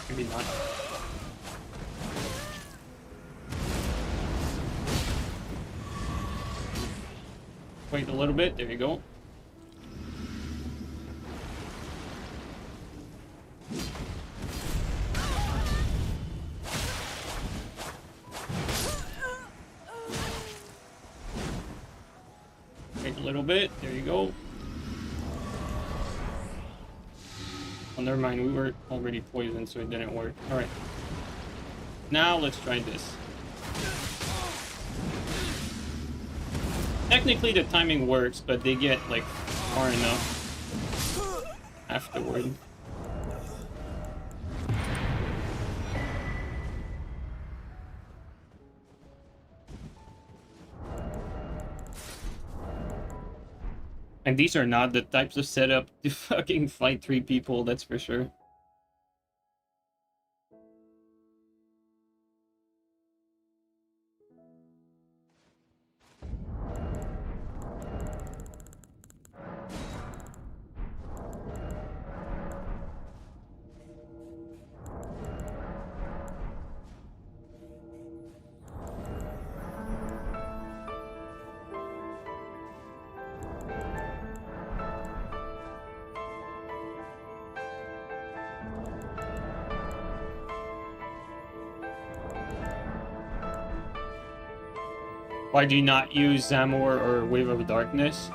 Maybe not. Wait a little bit, there you go. Wait a little bit, there you go. Oh, never mind, we were already poisoned, so it didn't work. Alright. Now let's try this. Technically the timing works, but they get like far enough afterward. And these are not the types of setup to fucking fight 3 people, that's for sure. Why do you not use Zamor or Wave of Darkness?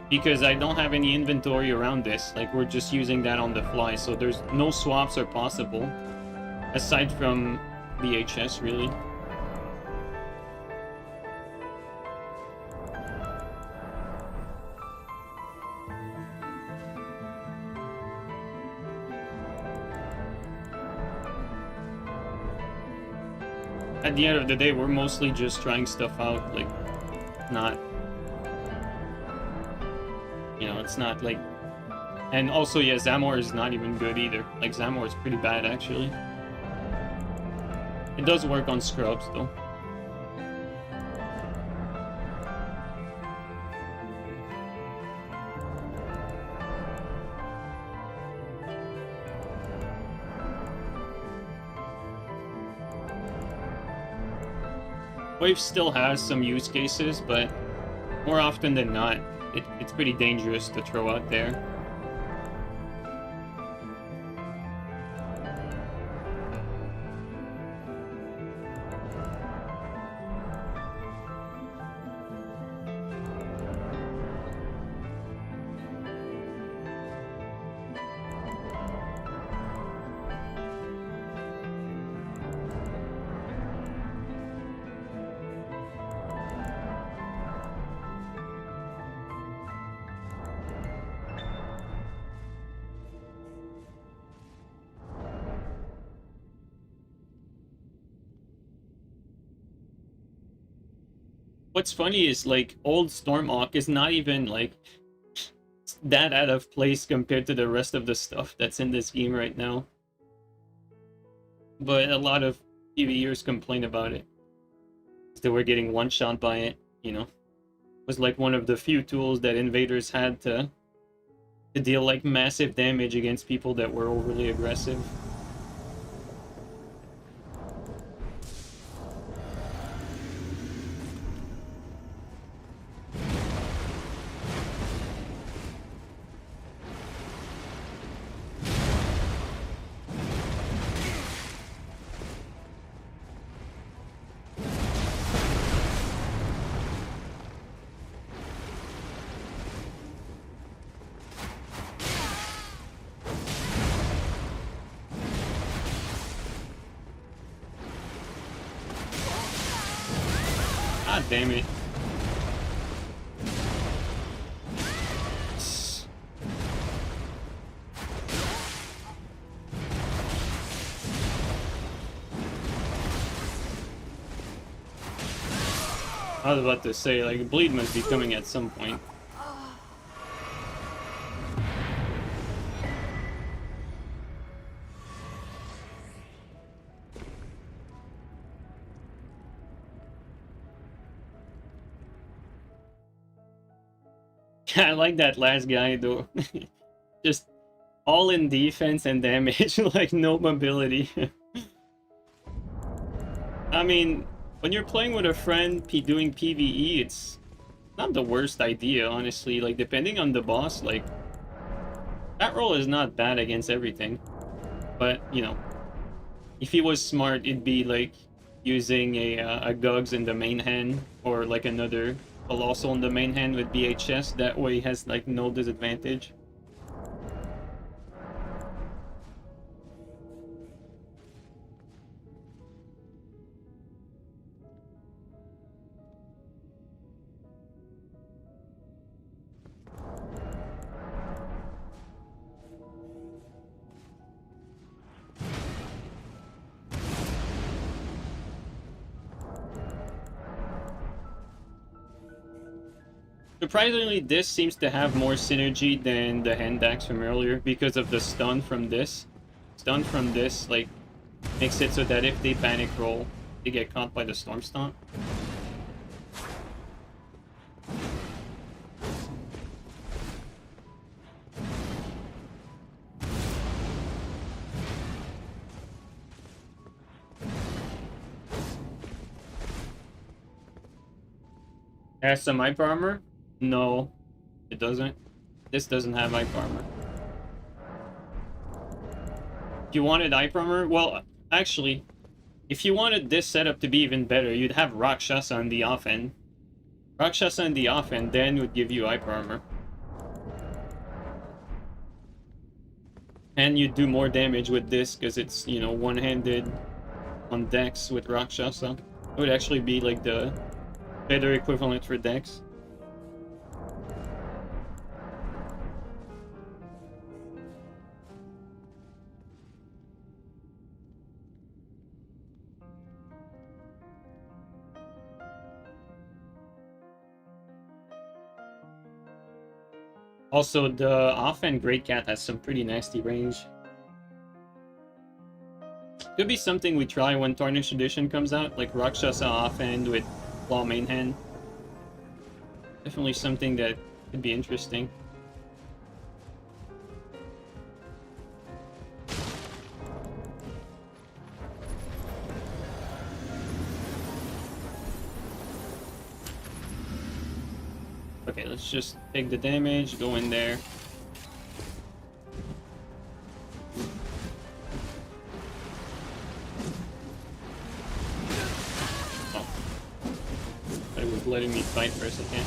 Because I don't have any inventory around this. Like, we're just using that on the fly, so there's no swaps are possible. Aside from VHS, really. At the end of the day, we're mostly just trying stuff out, like, not... You know, it's not like... And also, yeah, Zamor is not even good either. Like, Zamor is pretty bad, actually. It does work on scrubs, though. Wave still has some use cases, but more often than not, it's pretty dangerous to throw out there. What's funny is, like, old Stormhawk is not even, like, that out of place compared to the rest of the stuff that's in this game right now. But a lot of PvEers complain about it. They were getting one-shot by it, you know. It was like one of the few tools that invaders had to deal, like, massive damage against people that were overly aggressive. God damn it. I was about to say, like, bleed must be coming at some point. I like that last guy though. Just all in defense and damage, like no mobility. I mean, when you're playing with a friend doing PvE, it's not the worst idea, honestly. Like, depending on the boss, like, that roll is not bad against everything. But, you know, if he was smart, it'd be like using a Gugs in the main hand, or like another Colossal in the main hand with BHS. That way he has like no disadvantage. Surprisingly, this seems to have more synergy than the hand axe from earlier because of the stun from this. Stun from this, like, makes it so that if they panic roll, they get caught by the Storm Stomp. Has some hyper armor? No, it doesn't. This doesn't have hyper armor. If you wanted hyper armor, well, actually, if you wanted this setup to be even better, you'd have Rakshasa on the offhand. Rakshasa on the offhand then would give you hyper armor. And you'd do more damage with this because it's, you know, one-handed on Dex with Rakshasa. It would actually be like the better equivalent for Dex. Also, the offhand Great Cat has some pretty nasty range. Could be something we try when Tarnished Edition comes out, like Rakshasa offhand with Claw main hand. Definitely something that could be interesting. Okay, let's just take the damage, go in there. Oh. It was letting me fight for a second.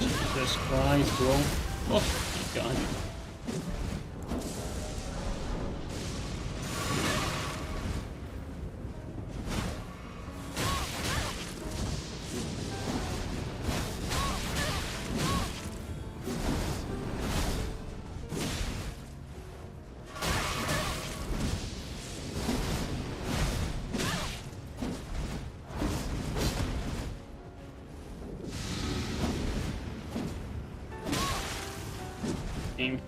Jesus Christ, bro. Oh my god. Game.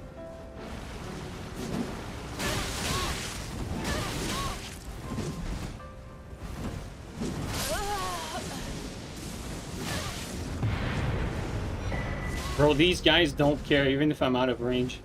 Bro, these guys don't care even if I'm out of range.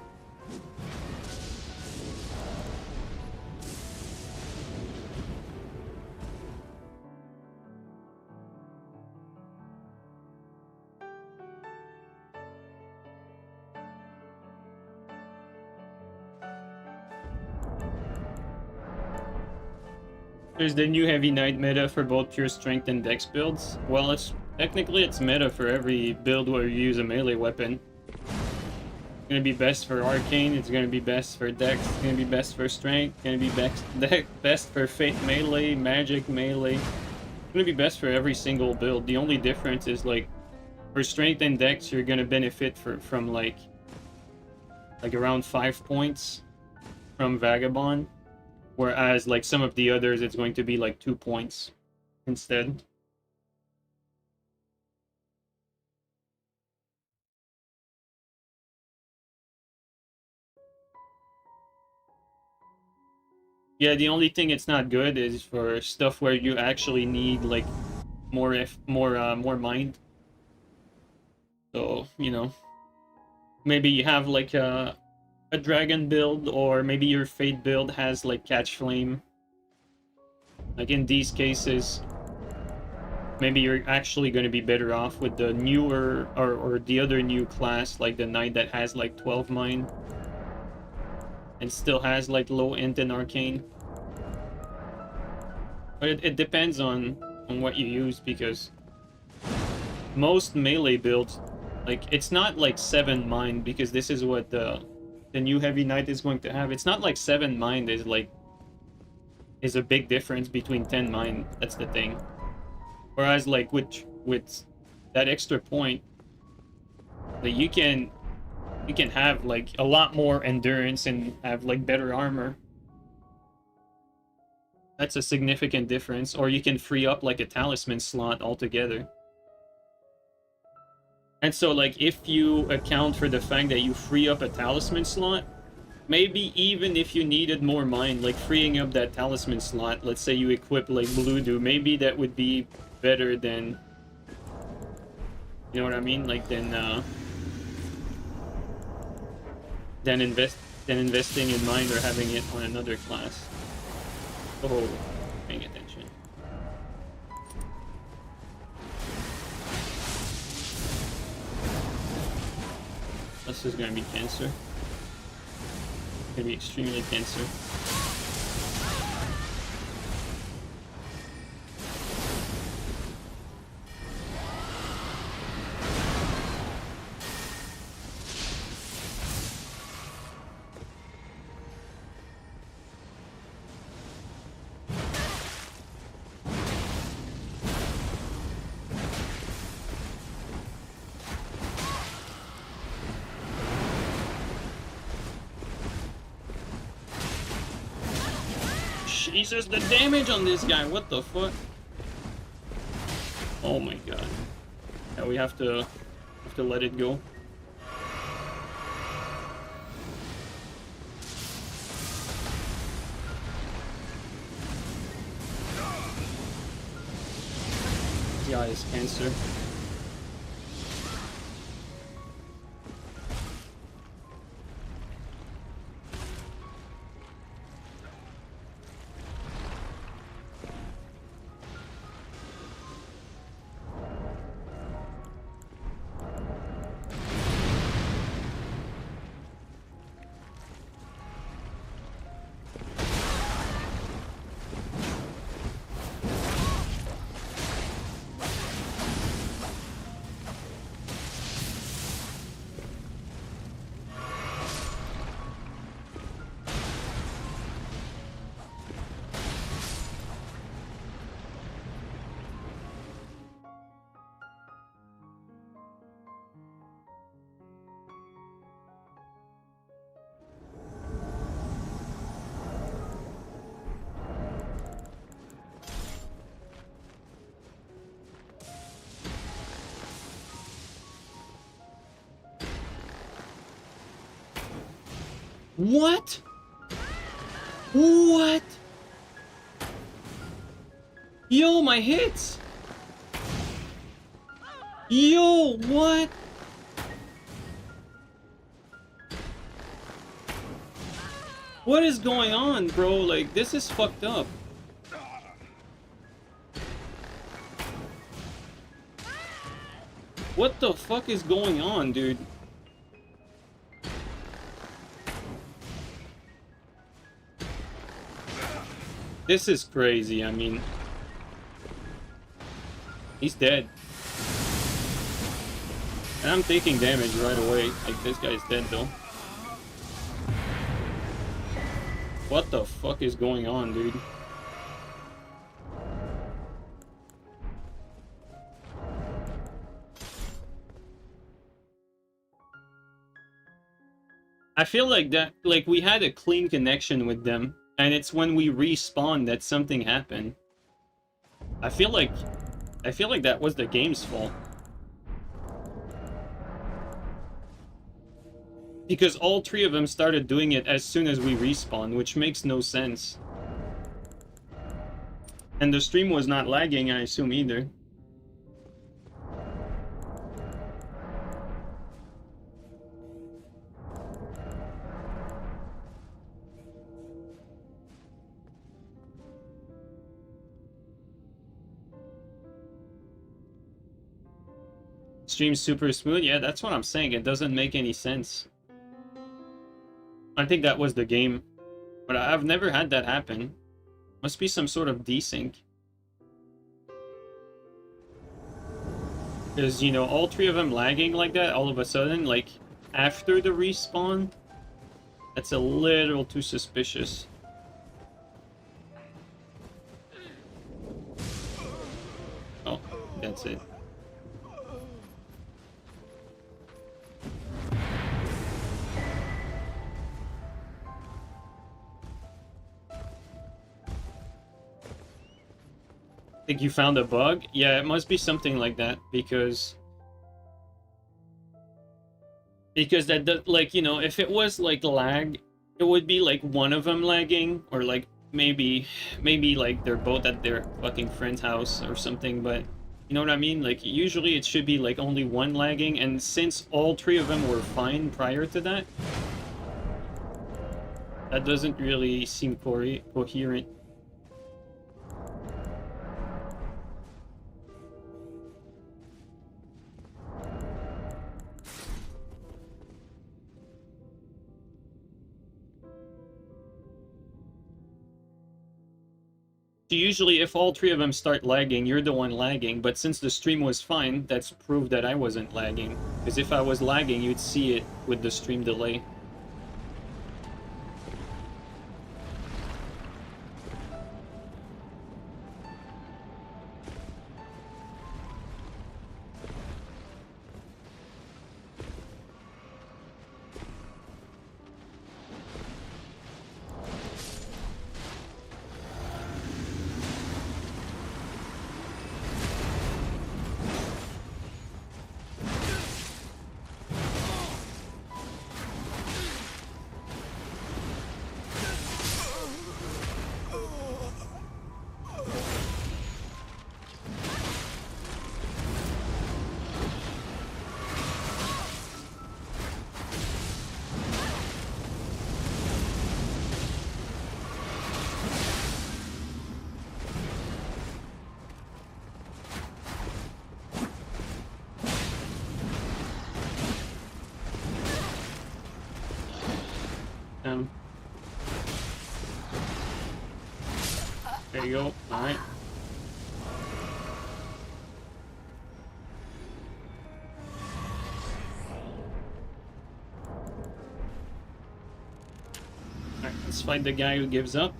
There's the new Heavy Knight meta for both pure strength and dex builds. Well, it's technically it's meta for every build where you use a melee weapon. It's gonna be best for arcane, it's gonna be best for dex, it's gonna be best for strength, it's gonna be best for fate melee, magic melee. It's gonna be best for every single build. The only difference is like for strength and dex you're gonna benefit from like around 5 points from Vagabond. Whereas, like, some of the others, it's going to be, like, 2 points instead. Yeah, the only thing it's not good is for stuff where you actually need, like, more mind. So, you know, maybe you have, like, a dragon build, or maybe your fate build has, like, catch flame. Like, in these cases, maybe you're actually going to be better off with the newer or the other new class, like the knight that has like 12 mind and still has like low int and arcane. But it depends on what you use, because most melee builds, like, it's not like 7 mind, because this is what the new heavy knight is going to have. It's not like 7 mind is a big difference between 10 mind. That's the thing. Whereas, like, with that extra point, like, you can have like a lot more endurance and have like better armor. That's a significant difference. Or you can free up like a talisman slot altogether. And so, like, if you account for the fact that you free up a talisman slot, maybe even if you needed more mind, like freeing up that talisman slot, let's say you equip like Bluedo, maybe that would be better than, you know what I mean? Like, than investing in mind or having it on another class. Oh, paying attention. This is gonna be cancer. It's gonna be extremely cancer. Jesus, the damage on this guy, what the fuck? Oh my god. Yeah, we have to let it go. Yeah, it's cancer. What? What? Yo, my hits! Yo, what? What is going on, bro? Like, this is fucked up. What the fuck is going on, dude? This is crazy, I mean... He's dead. And I'm taking damage right away. Like, this guy's dead, though. What the fuck is going on, dude? I feel like that, like, we had a clean connection with them, and it's when we respawn that something happened. I feel like that was the game's fault. Because all three of them started doing it as soon as we respawned, which makes no sense. And the stream was not lagging, I assume, either. Stream's super smooth? Yeah, that's what I'm saying. It doesn't make any sense. I think that was the game. But I've never had that happen. Must be some sort of desync. Because, you know, all three of them lagging like that all of a sudden, like, after the respawn, that's a little too suspicious. Oh, that's it. Think you found a bug? Yeah, it must be something like that, because that does, like, you know, if it was like lag, it would be like one of them lagging, or like maybe like they're both at their fucking friend's house or something, but you know what I mean? Like, usually it should be like only one lagging, and since all three of them were fine prior to that, that doesn't really seem coherent. So usually if all three of them start lagging, you're the one lagging, but since the stream was fine, that's proof that I wasn't lagging. Because if I was lagging, you'd see it with the stream delay. There you go. Alright. Alright, let's fight the guy who gives up.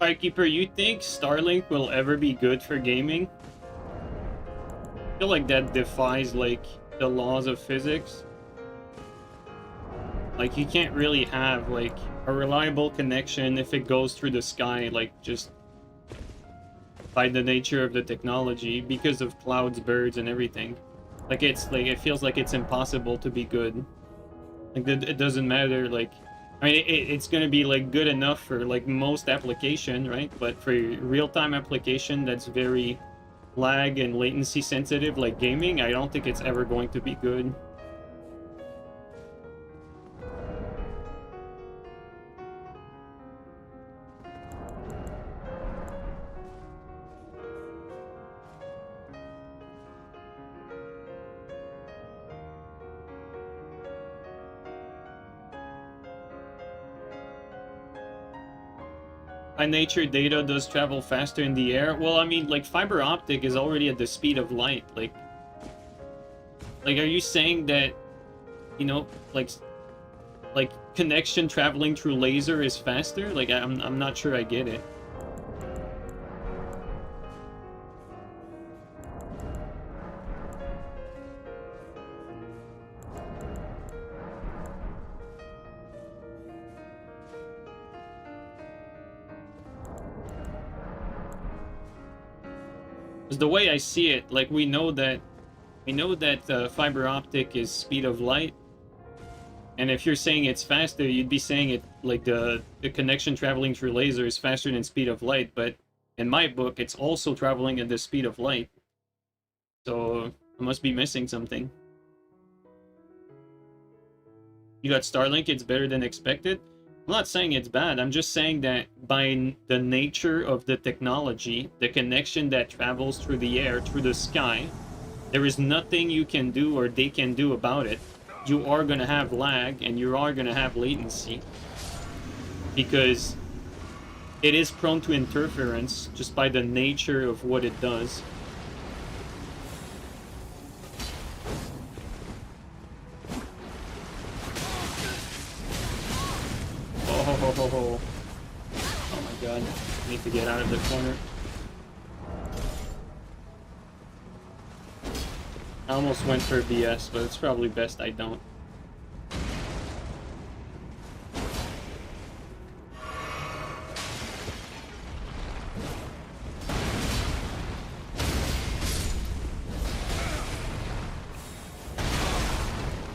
Firekeeper, you think Starlink will ever be good for gaming? I feel like that defies, like, the laws of physics. Like, you can't really have, like, a reliable connection if it goes through the sky, like, just by the nature of the technology, because of clouds, birds, and everything. Like, it feels like it's impossible to be good. Like, it doesn't matter, like... I mean, it's gonna be, like, good enough for, like, most application, right? But for real-time application that's very lag and latency sensitive, like gaming, I don't think it's ever going to be good. By nature, data does travel faster in the air. Well, I mean, like, fiber optic is already at the speed of light. Like, are you saying that, you know, like connection traveling through laser is faster? Like, I'm not sure I get it. Because the way I see it, like, we know that fiber optic is speed of light. And if you're saying it's faster, you'd be saying it like the connection traveling through laser is faster than speed of light, but in my book, it's also traveling at the speed of light. So I must be missing something. You got Starlink, it's better than expected. I'm not saying it's bad, I'm just saying that by the nature of the technology, the connection that travels through the air, through the sky, there is nothing you can do or they can do about it. You are going to have lag and you are going to have latency because it is prone to interference just by the nature of what it does. Oh my god, I need to get out of the corner. I almost went for BS, but it's probably best I don't.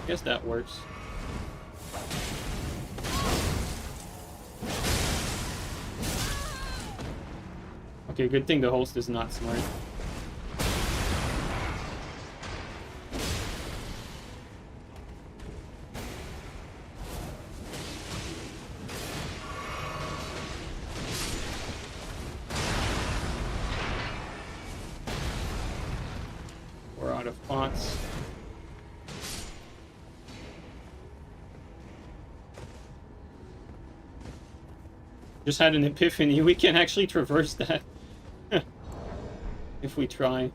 Guess that works. Okay, good thing the host is not smart. We're out of pots. Just had an epiphany. We can actually traverse that. If we try.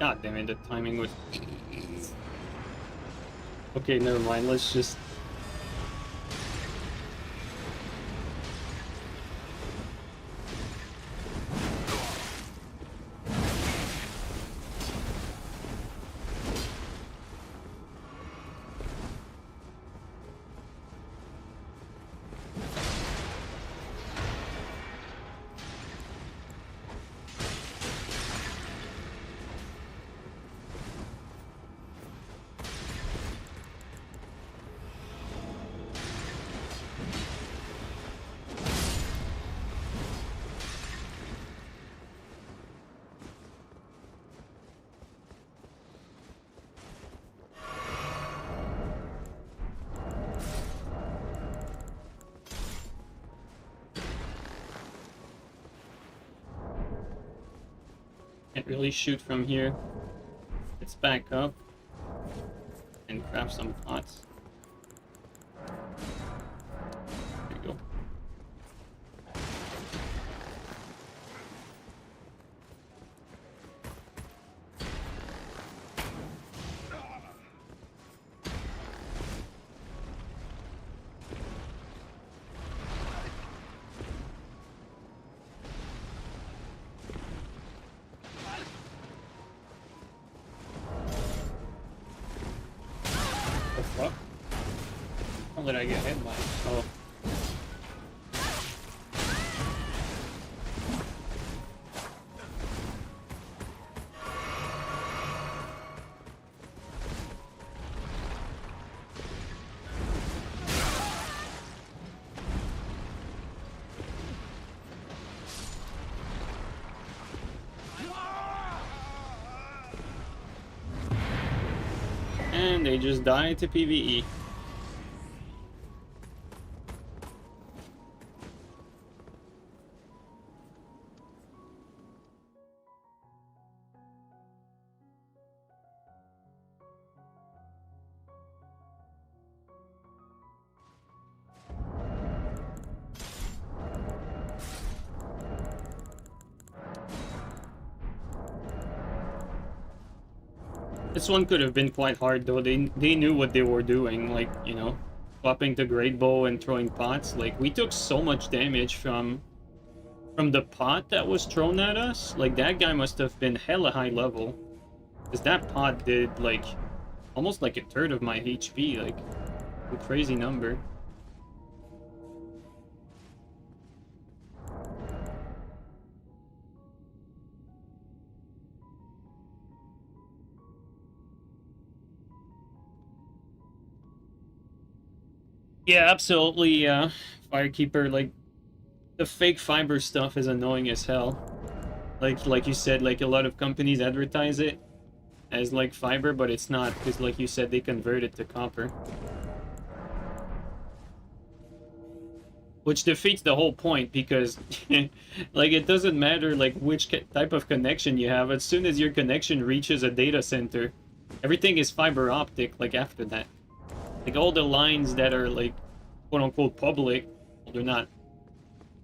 God damn it, the timing was... Okay, never mind, let's just... Can't really shoot from here. Let's back up and craft some pots. There you go. The fuck? How did I get hit by? Oh. And they just died to PvE. This one could have been quite hard though. They knew what they were doing, like, you know, swapping the great bow and throwing pots. Like, we took so much damage from the pot that was thrown at us. Like, that guy must have been hella high level. Because that pot did, like, almost like a third of my HP, like, a crazy number. Yeah, absolutely, Firekeeper, like, the fake fiber stuff is annoying as hell. Like you said, like, a lot of companies advertise it as, like, fiber, but it's not, because, like you said, they convert it to copper. Which defeats the whole point, because, like, it doesn't matter, like, which type of connection you have. As soon as your connection reaches a data center, everything is fiber optic, like, after that. Like, all the lines that are, like, quote-unquote public, well, they're not,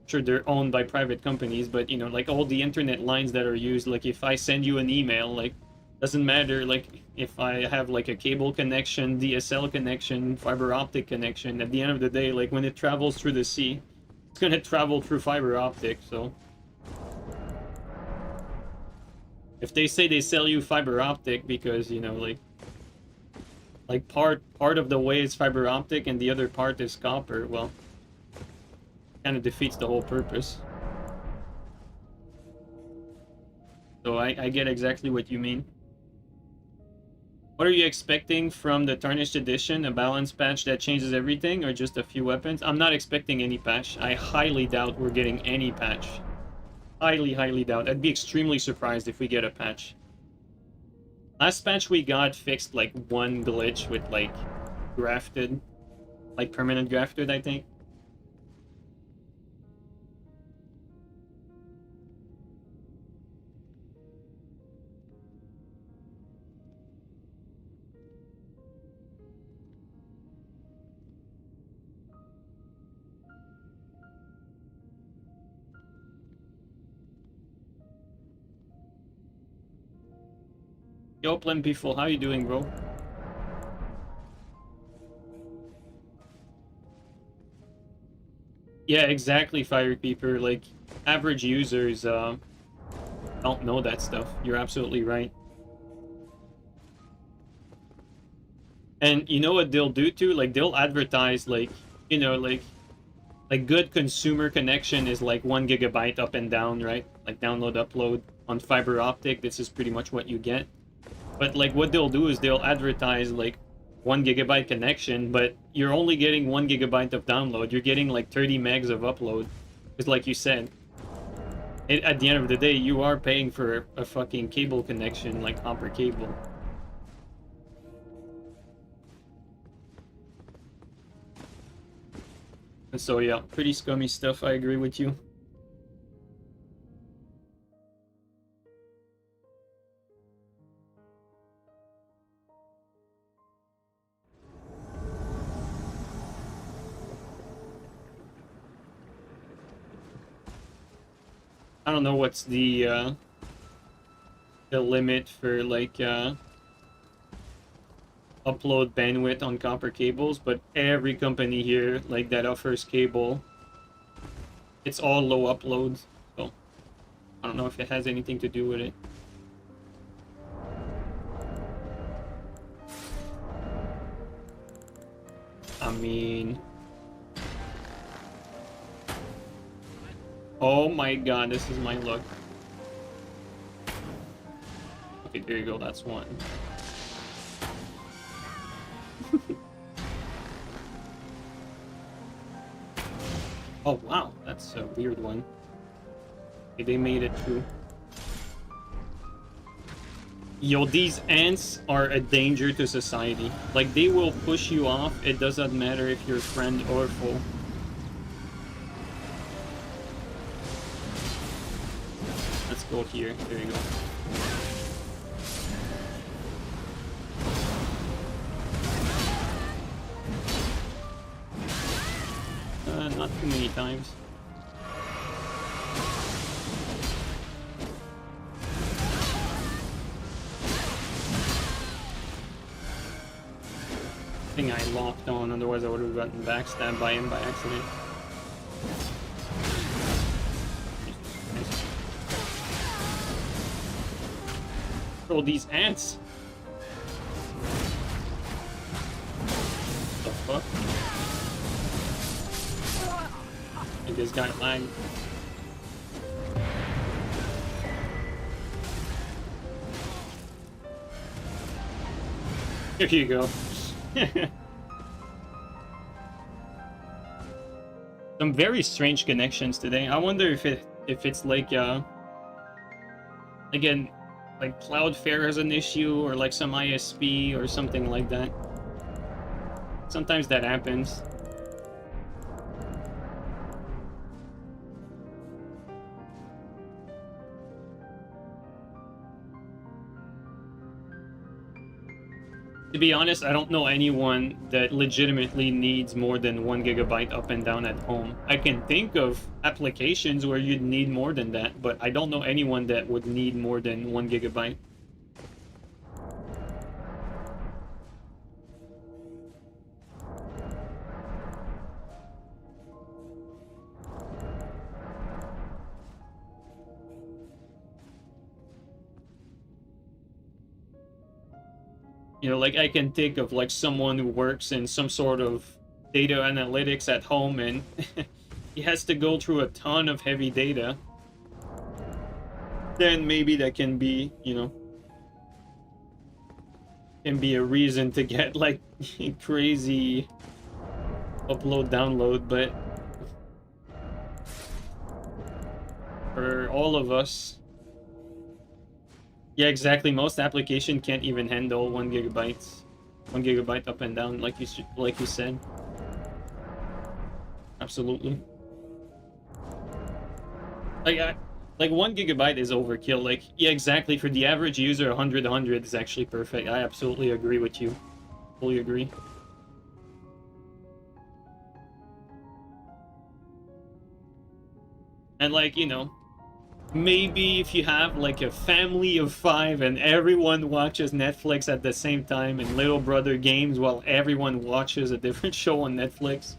sure they're owned by private companies, but, you know, like, all the internet lines that are used, like, if I send you an email, like, doesn't matter, like, if I have, like, a cable connection, DSL connection, fiber optic connection, at the end of the day, like, when it travels through the sea, it's gonna travel through fiber optic, so... If they say they sell you fiber optic because, you know, like part of the way is fiber optic and the other part is copper, well, kind of defeats the whole purpose. So I get exactly what you mean. What are you expecting from the Tarnished Edition? A balance patch that changes everything, or just a few weapons? I'm not expecting any patch. I highly doubt we're getting any patch. Highly doubt. I'd be extremely surprised if we get a patch. Last patch we got fixed, like, one glitch with, like, grafted. Like, permanent grafted, I think. Yo, Plem People, how you doing, bro? Yeah, exactly, Firekeeper. Like, average users don't know that stuff. You're absolutely right. And you know what they'll do too? Like, they'll advertise, like, you know, like good consumer connection is like 1 GB up and down, right? Like download, upload on fiber optic. This is pretty much what you get. But like what they'll do is they'll advertise like 1 GB connection, but you're only getting 1 GB of download. You're getting like 30 megs of upload. Because like you said, at the end of the day, you are paying for a fucking cable connection, like copper cable. And so yeah, pretty scummy stuff. I agree with you. I don't know what's the limit for like upload bandwidth on copper cables, but every company here like that offers cable, it's all low uploads. So I don't know if it has anything to do with it. I mean, oh my god, this is my luck. Okay, there you go, that's one. Oh wow, that's a weird one. Okay, they made it too. Yo, these ants are a danger to society. Like, they will push you off. It doesn't matter if you're friend or foe. Let's go here. There you go. Not too many times. I think I locked on, otherwise I would have gotten backstabbed by him by accident. Bro, these ants! What the fuck? I think this guy lagged. Here you go. Some very strange connections today. I wonder if it's like again, like Cloudflare has an issue, or like some ISP or something like that. Sometimes that happens. To be honest, I don't know anyone that legitimately needs more than 1 GB up and down at home. I can think of applications where you'd need more than that, but I don't know anyone that would need more than 1 GB. You know, like I can think of like someone who works in some sort of data analytics at home, and he has to go through a ton of heavy data. Then maybe that can be, you know, can be a reason to get like crazy upload download, but for all of us, yeah, exactly, most application can't even handle 1 GB, 1 GB up and down, like you said. Absolutely. Like 1 GB is overkill. Like, yeah, exactly, for the average user, 100 is actually perfect. I absolutely agree with you. Fully agree. And like, you know, maybe if you have like a family of 5 and everyone watches Netflix at the same time and little brother games while everyone watches a different show on Netflix,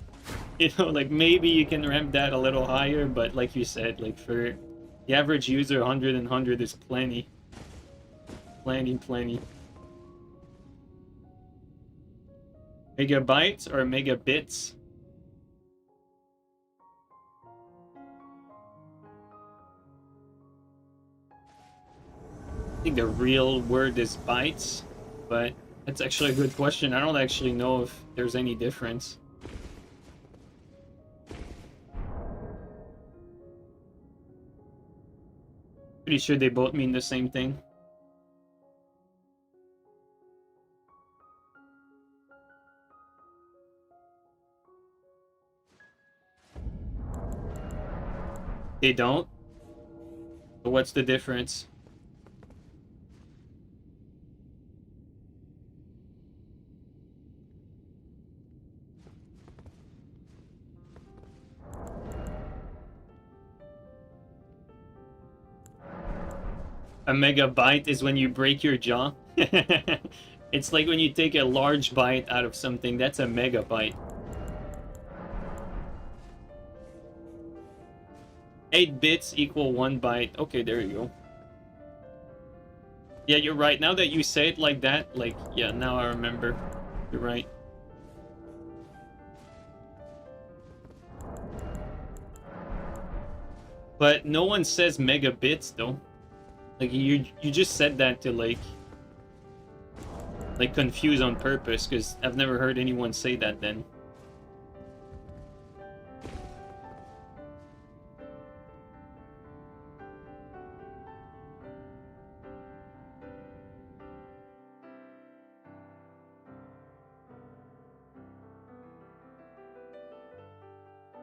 you know, like maybe you can ramp that a little higher, but like you said, like for the average user, 100 and 100 is plenty. Plenty. Megabytes or megabits? I think the real word is bytes, but that's actually a good question. I don't actually know if there's any difference. Pretty sure they both mean the same thing. They don't? So what's the difference? A megabyte is when you break your jaw. It's like when you take a large bite out of something, that's a megabyte. 8 bits equal 1 byte. Okay, there you go. Yeah, you're right. Now that you say it like that, like, yeah, now I remember. You're right. But no one says megabits, though. Like, you just said that to, like confuse on purpose, because I've never heard anyone say that then.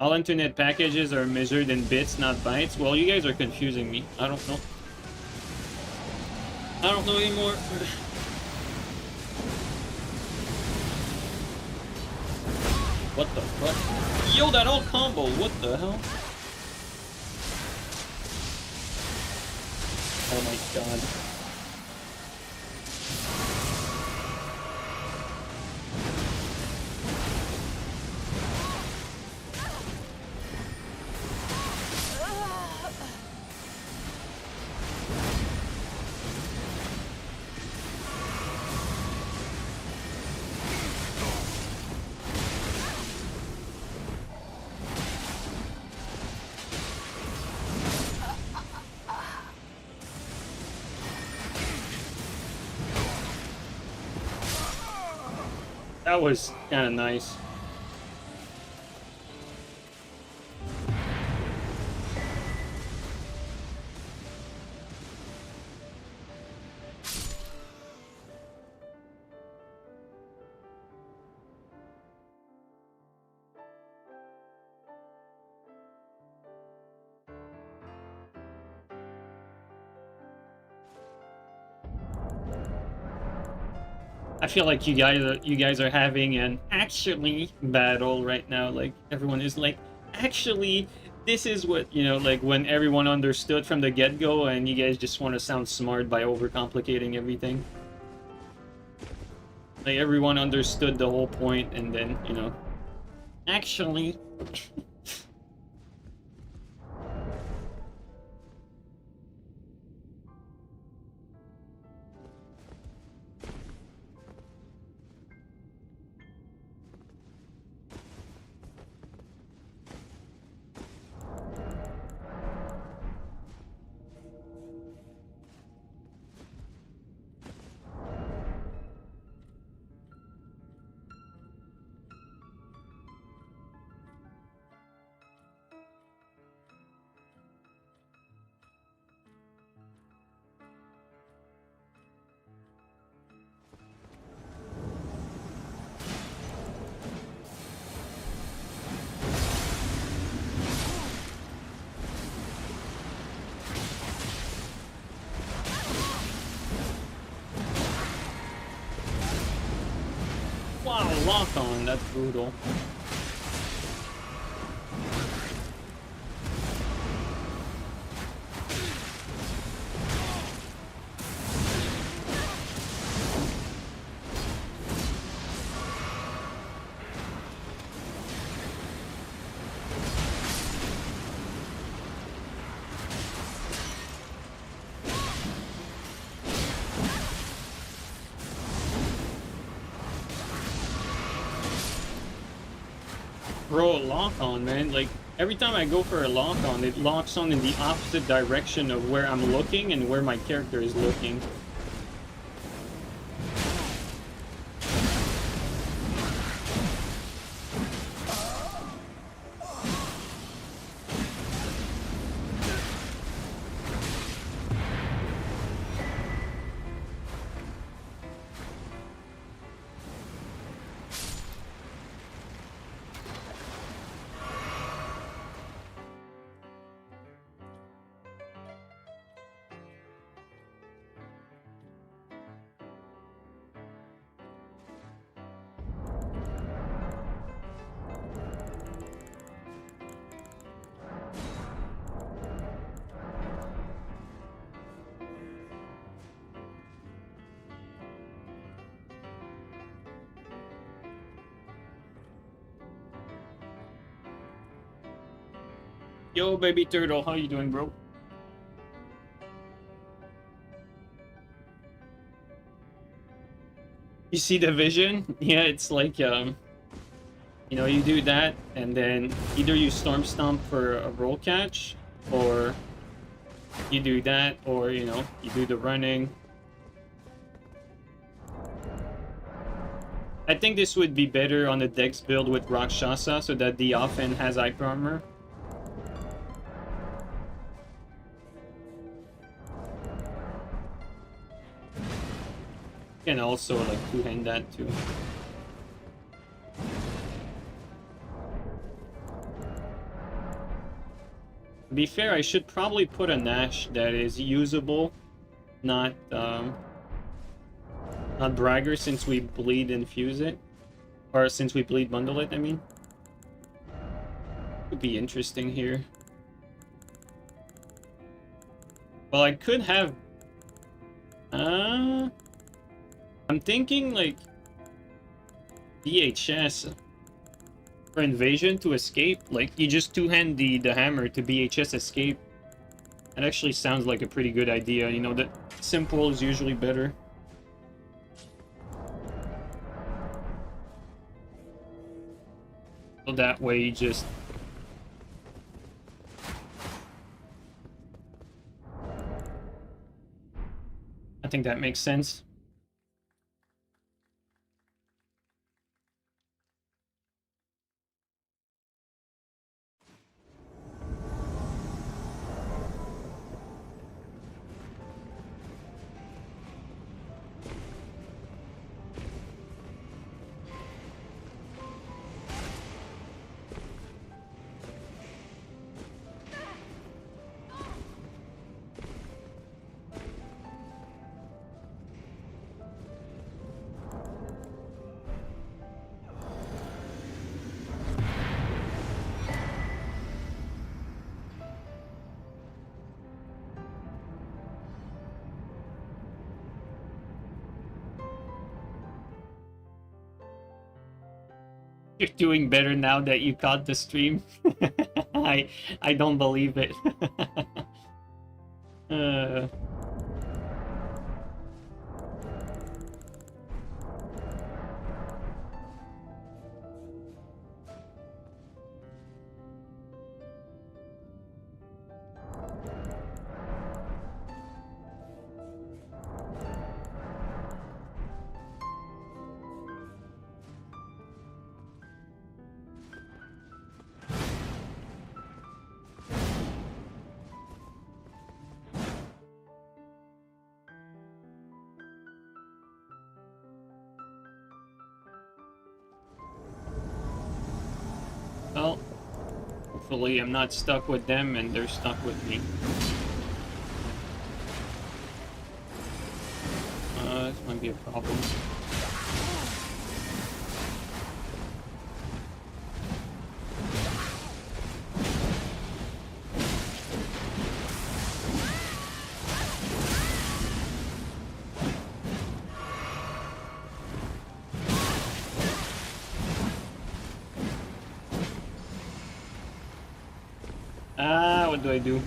All internet packages are measured in bits, not bytes. Well, you guys are confusing me. I don't know. I don't know anymore. What the fuck? Yo, that old combo, what the hell? Oh my god. That was kind of nice. I feel like you guys are having an actually battle right now. Like everyone is like, actually, this is what, you know, like when everyone understood from the get-go, and you guys just want to sound smart by overcomplicating everything. Like everyone understood the whole point, and then, you know, actually. Wow, lock on, that's brutal. Bro, lock on, man. Like, every time I go for a lock on, it locks on in the opposite direction of where I'm looking and where my character is looking. Yo, baby turtle, how you doing, bro? You see the vision? Yeah, it's like, you know, you do that, and then either you Storm Stomp for a roll catch, or you do that, or, you know, you do the running. I think this would be better on the Dex build with Rakshasa, so that the offense has hyper armor. You can also, like, two-hand that, too. To be fair, I should probably put a Nash that is usable, not Bragger, since we bleed infuse it. Or since we bleed bundle it, I mean. Could be interesting here. Well, I could have... I'm thinking, like, BHS for invasion to escape. Like, you just two-hand the hammer to BHS escape. That actually sounds like a pretty good idea. You know, that simple is usually better. So that way you just... I think that makes sense. You're doing better now that you caught the stream. I don't believe it. uh... Well, hopefully I'm not stuck with them and they're stuck with me. This might be a problem. What do I do?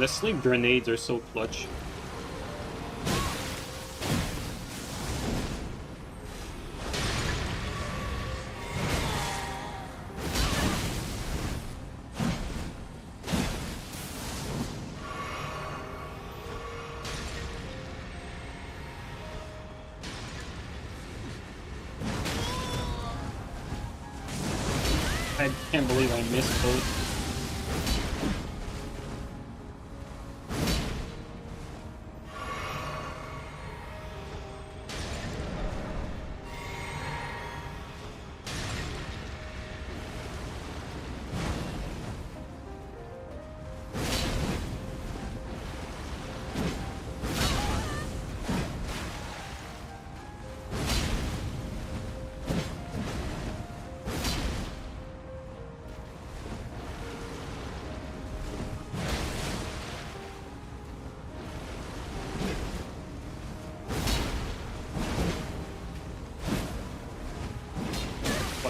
the sleep grenades are so clutch. I can't believe I missed both.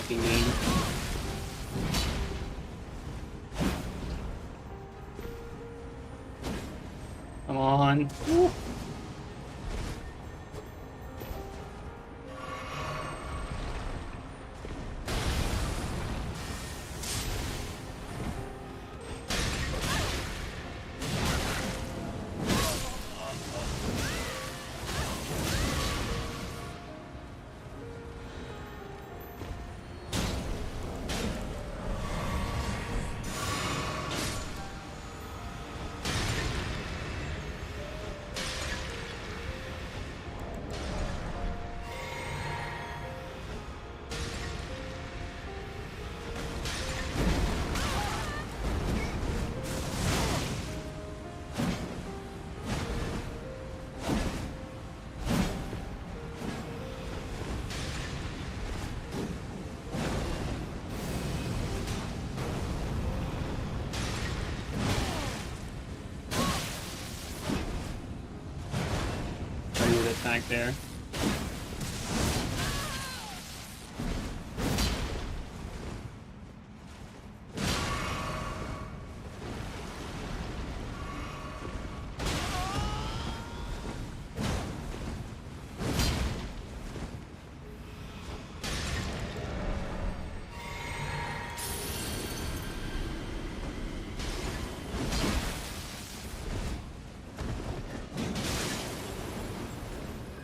Game. Come on. Woo. Attack there.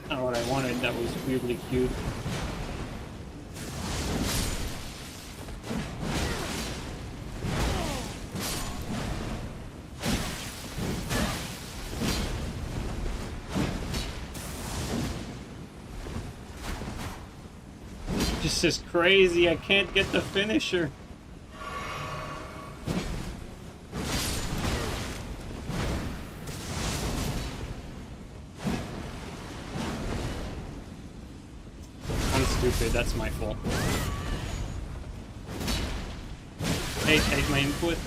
Not what I wanted, that was weirdly cute. This is crazy, I can't get the finisher. Stupid, that's my fault. Hey, take my input.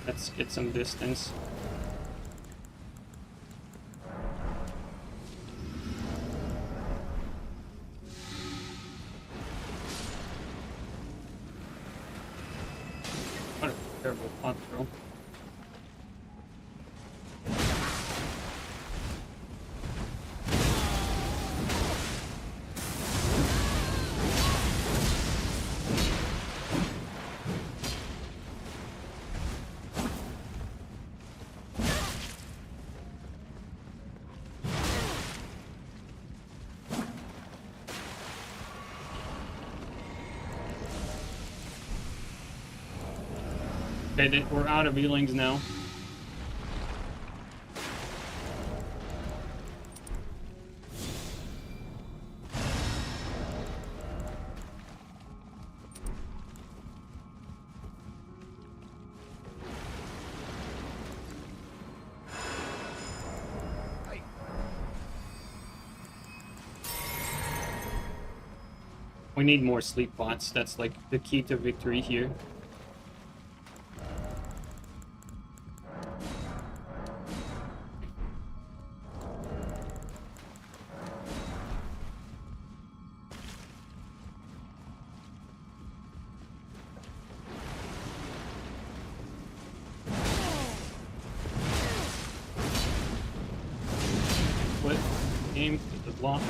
Let's get some distance. Terrible control. Okay, we're out of healings now. We need more sleep bots. That's like the key to victory here. Aim to the block.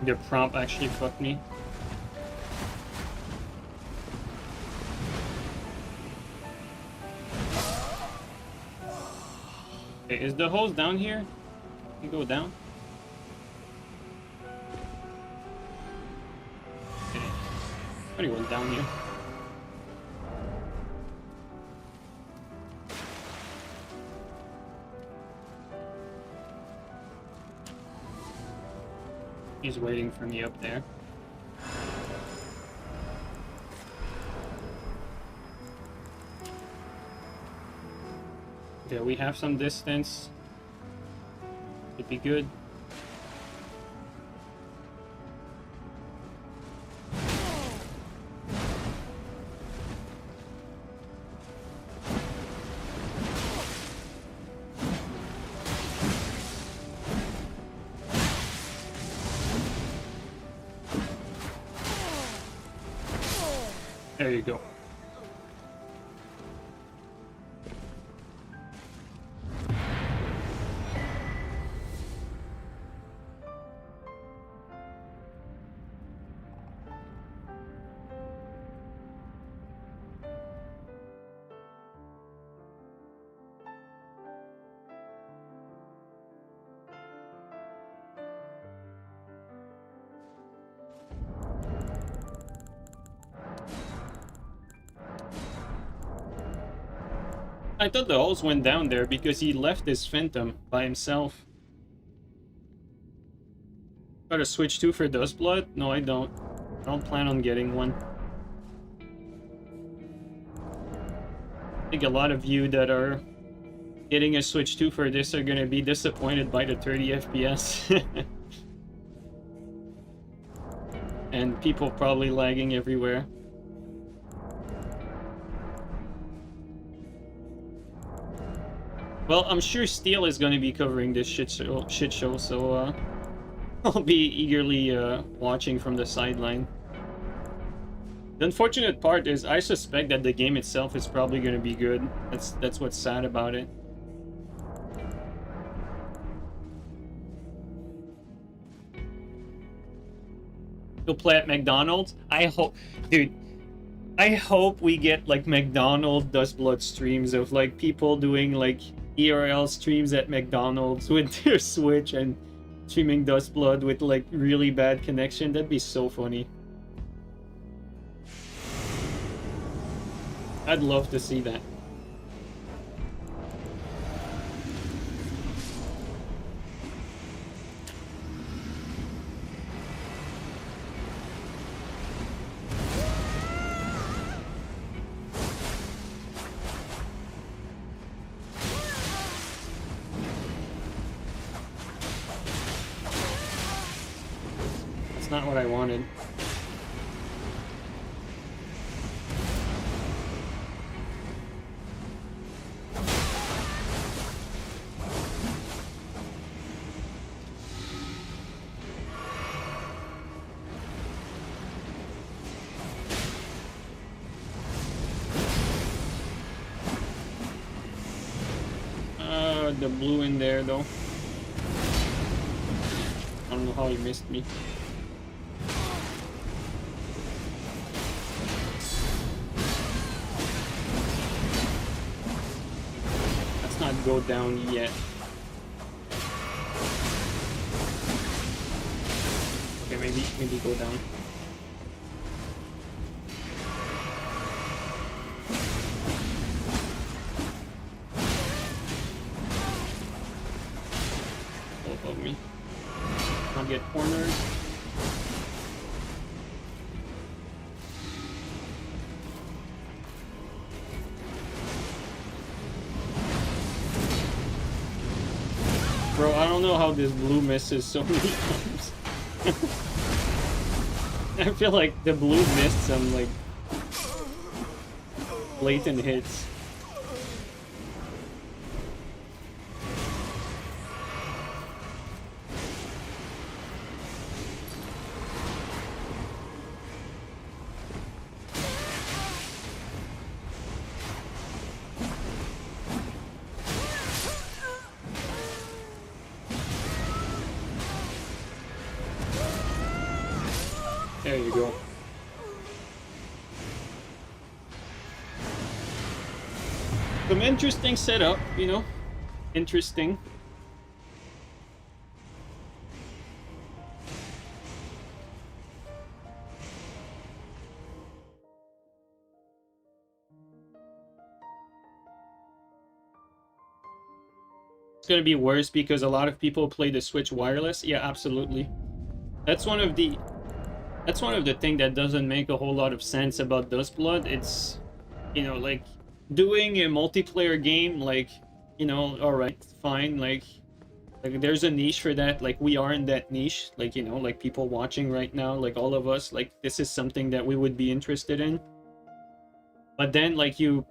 The prompt actually fucked me. Okay, is the hose down here? You go down? Okay. I already went down here. He's waiting for me up there. Okay, we have some distance. Should be good. There you go. I thought the hose went down there because he left his phantom by himself. Got a switch 2 for Duskblood? No, I don't. I don't plan on getting one. I think a lot of you that are getting a switch 2 for this are gonna be disappointed by the 30 FPS. And people probably lagging everywhere. Well, I'm sure Steel is going to be covering this shit show, so I'll be eagerly watching from the sideline. The unfortunate part is I suspect that the game itself is probably going to be good. That's what's sad about it. You'll play at McDonald's? I hope... Dude, I hope we get, like, McDonald's Duskblood streams of, like, people doing, like... ERL streams at McDonald's with their Switch and streaming Duskblood with like really bad connection. That'd be so funny. I'd love to see that. Not what I wanted. The blue in there though. I don't know how he missed me. Not go down yet. Okay, maybe go down. Above me. Not get cornered. Bro, I don't know how this blue misses so many times. I feel like the blue missed some, like, blatant hits. There you go. Some interesting setup, you know? Interesting. It's gonna be worse because a lot of people play the Switch wireless. Yeah, absolutely. That's one of the things that doesn't make a whole lot of sense about Duskblood. It's, you know, like, doing a multiplayer game, like, you know, alright, fine, like there's a niche for that, like, we are in that niche, like, you know, like, people watching right now, like, all of us, like, this is something that we would be interested in. But then, like, you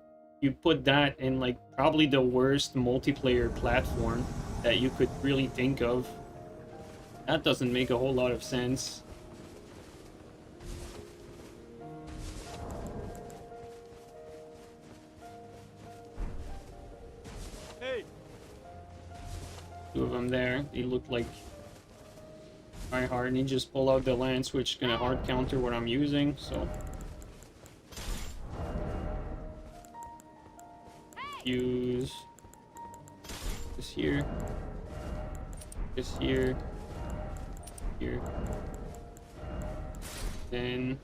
put that in, like, probably the worst multiplayer platform that you could really think of. That doesn't make a whole lot of sense. Two of them there. They look like try hard, and he just pull out the lance, which gonna hard counter what I'm using. So use this here, here. Then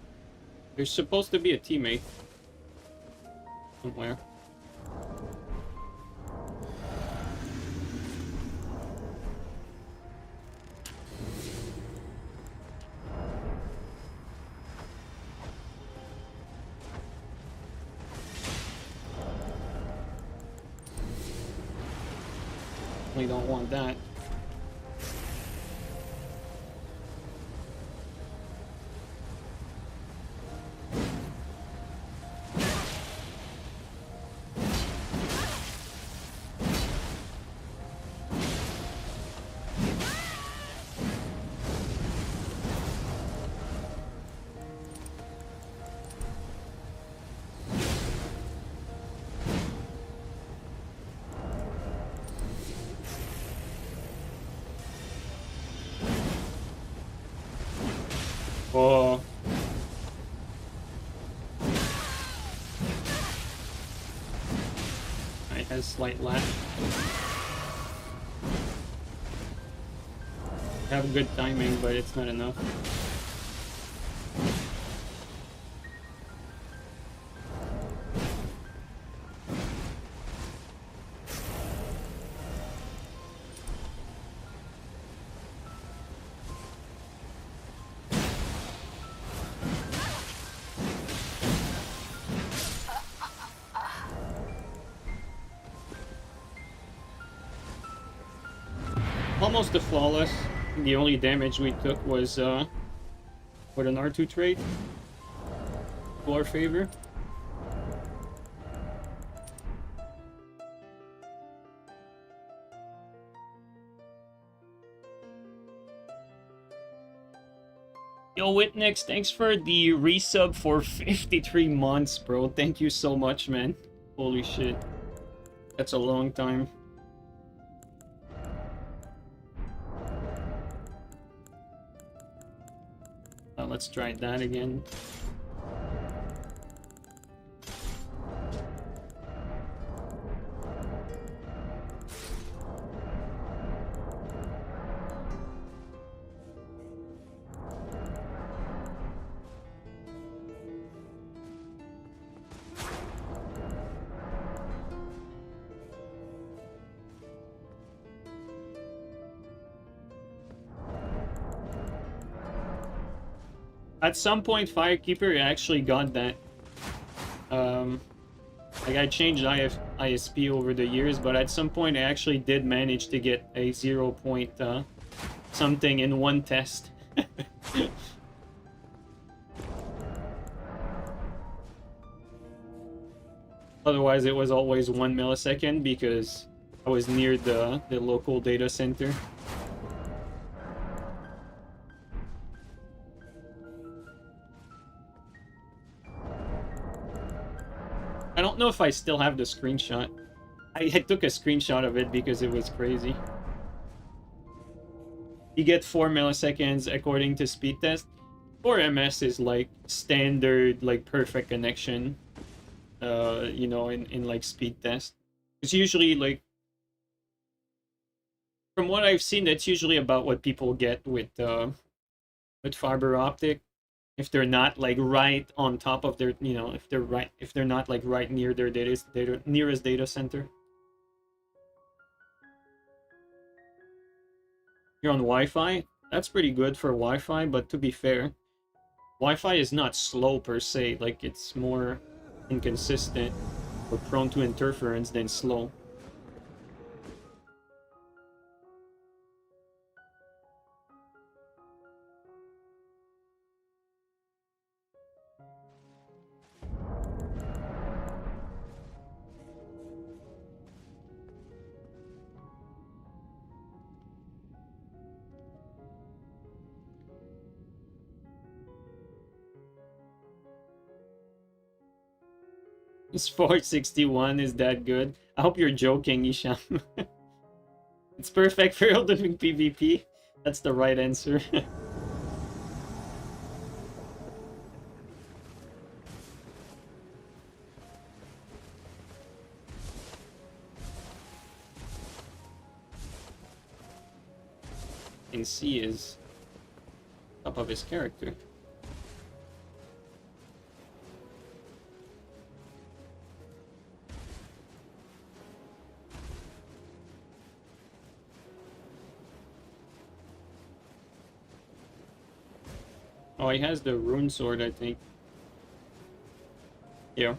there's supposed to be a teammate somewhere. We don't want that. Oh. It has slight lag. Have good timing, but it's not enough. Almost a flawless. The only damage we took was with an R2 trade to our favor. Yo, Witnix, thanks for the resub for 53 months, bro. Thank you so much, man. Holy shit. That's a long time. Let's try that again. At some point, Firekeeper actually got that. Like I changed ISP over the years, but at some point I actually did manage to get a 0 point something in one test. Otherwise, it was always 1 millisecond because I was near the local data center. I don't know if I still have the screenshot. I took a screenshot of it because it was crazy. You get 4 milliseconds according to speed test. 4 ms is like standard, like perfect connection. You know, in like speed test. It's usually like, from what I've seen, that's usually about what people get with fiber optic. If they're not like right on top of their, you know, if they're not like right near their nearest data center. You're on Wi-Fi? That's pretty good for Wi-Fi, but to be fair, Wi-Fi is not slow per se, like it's more inconsistent or prone to interference than slow. Is 461 is that good? I hope you're joking, Isham. It's perfect for Elden Ring PvP. That's the right answer. And C is top of his character. Oh, he has the rune sword, I think. Yeah.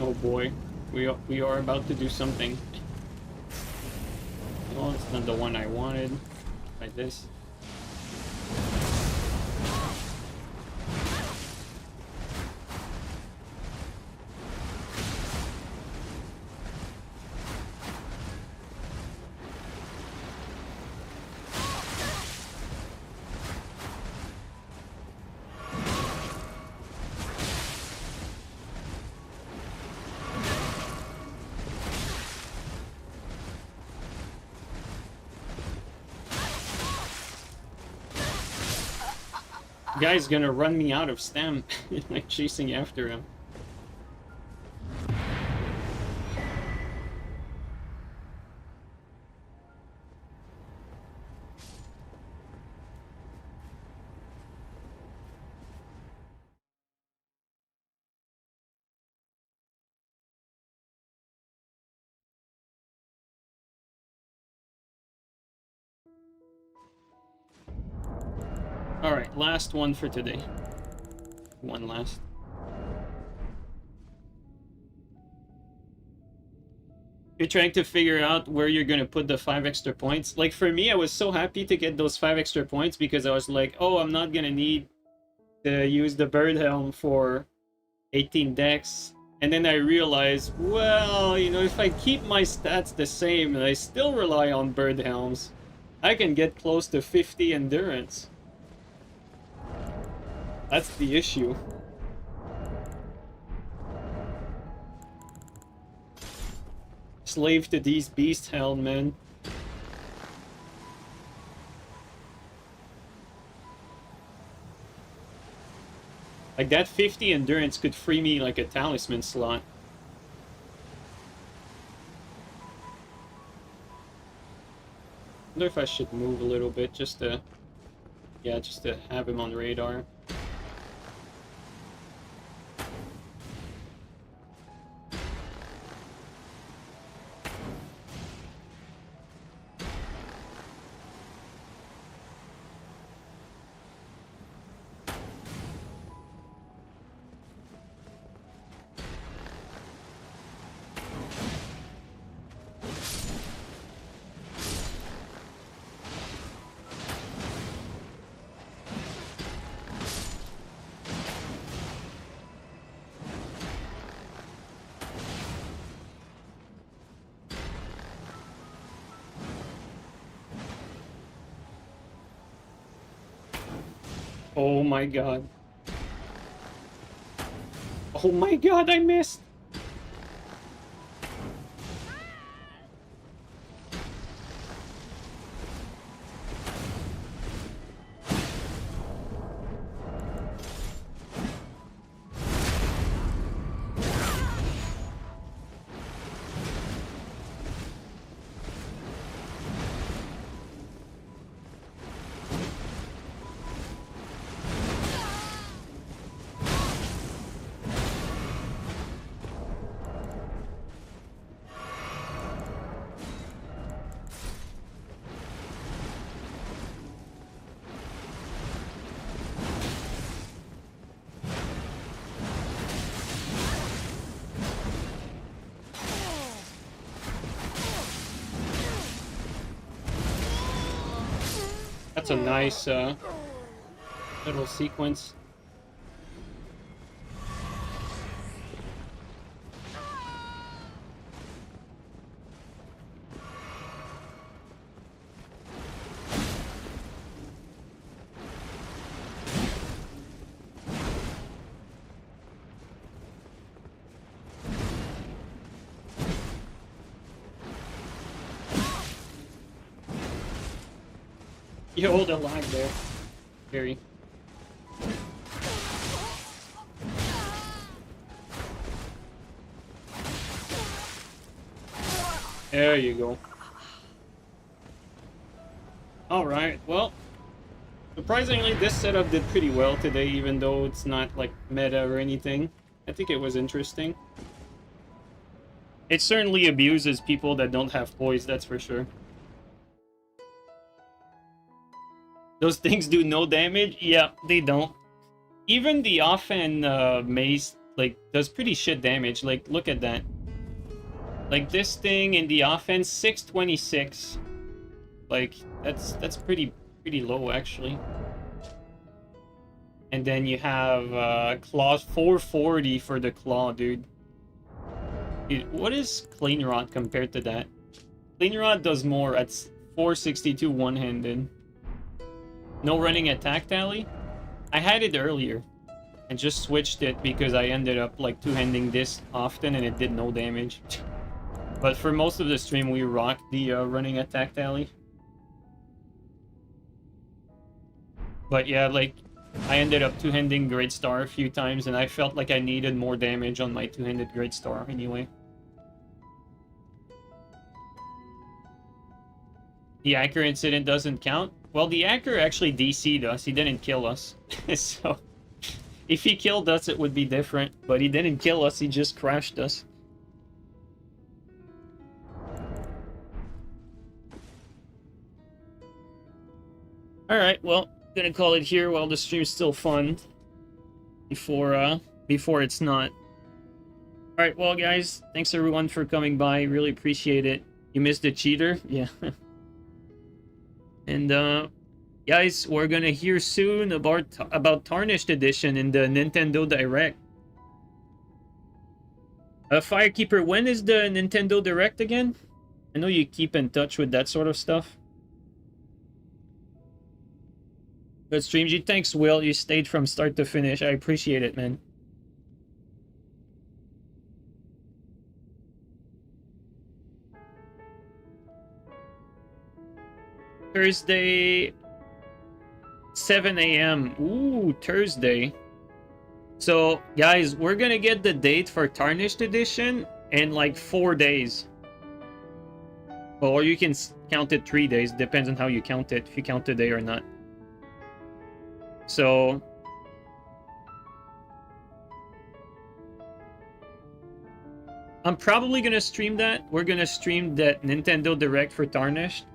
Oh boy, we are about to do something. Oh, it's not the one I wanted. Like this. Guy's gonna run me out of stam, like chasing after him. Alright, last one for today. One last. You're trying to figure out where you're gonna put the 5 extra points. Like for me, I was so happy to get those 5 extra points because I was like, oh, I'm not gonna need to use the bird helm for 18 decks. And then I realized, well, you know, if I keep my stats the same and I still rely on bird helms, I can get close to 50 endurance. That's the issue. Slave to these beast helm, man. Like that 50 endurance could free me like a talisman slot. I wonder if I should move a little bit just to, yeah, just to have him on radar. Oh my god. Oh my god, I missed. That's a nice little sequence. You hold a lag there, Gary. There you go. Alright, well, surprisingly this setup did pretty well today, even though it's not like meta or anything. I think it was interesting. It certainly abuses people that don't have poise, that's for sure. Those things do no damage? Yeah, they don't. Even the offhand mace, like, does pretty shit damage. Like, look at that. Like, this thing in the offense, 626. Like, that's pretty low, actually. And then you have claw 440 for the claw, dude. Dude, what is Clean Rot compared to that? Clean Rot does more at 462 one-handed. No running attack tally? I had it earlier and just switched it because I ended up like two-handing this often and it did no damage. But for most of the stream we rocked the running attack tally. But yeah, like I ended up two-handing Great Star a few times and I felt like I needed more damage on my two-handed Great Star anyway. The Anchor incident doesn't count? Well, the Anchor actually DC'd us. He didn't kill us. So, if he killed us, it would be different. But he didn't kill us. He just crashed us. Alright, well, gonna call it here while the stream's still fun. Before it's not. Alright, well, guys, thanks everyone for coming by. Really appreciate it. You missed the cheater? Yeah. And guys, we're gonna hear soon about Tarnished Edition in the Nintendo Direct. Firekeeper, when is the Nintendo Direct again? I know you keep in touch with that sort of stuff. Good stream, G. Thanks, Will. You stayed from start to finish. I appreciate it, man. Thursday, 7 a.m. Ooh, Thursday. So, guys, we're gonna get the date for Tarnished Edition in like 4 days. Well, or you can count it 3 days. Depends on how you count it, if you count today or not. So, I'm probably gonna stream that. We're gonna stream that Nintendo Direct for Tarnished.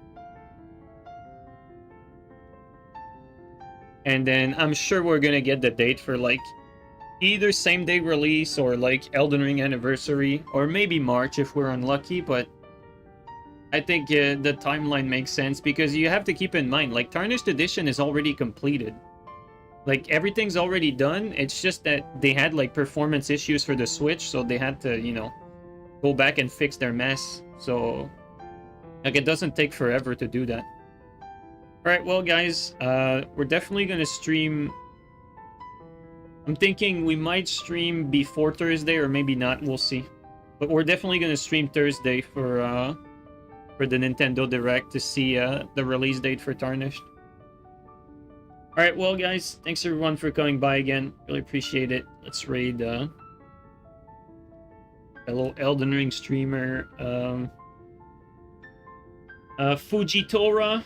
And then I'm sure we're gonna get the date for like either same day release or like Elden Ring Anniversary, or maybe March if we're unlucky. But I think the timeline makes sense because you have to keep in mind, like, Tarnished Edition is already completed. Like, everything's already done. It's just that they had like performance issues for the Switch, so they had to, you know, go back and fix their mess. So like, it doesn't take forever to do that. Alright, well, guys, we're definitely gonna stream I'm thinking we might stream before Thursday or maybe not. We'll see. But we're definitely gonna stream Thursday for the Nintendo Direct to see the release date for Tarnished. All right, well, guys, thanks everyone for coming by again. Really appreciate it. Let's raid fellow Elden Ring streamer, Fujitora.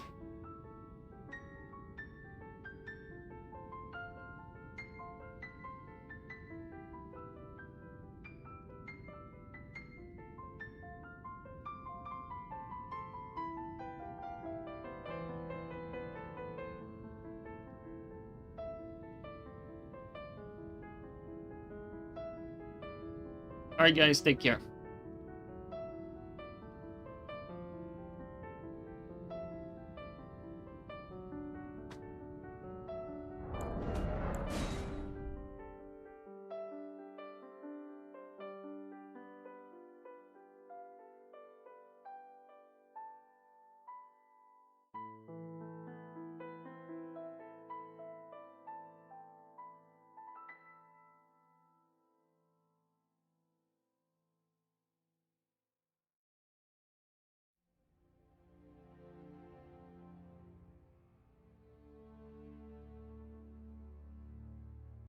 All right, guys, take care.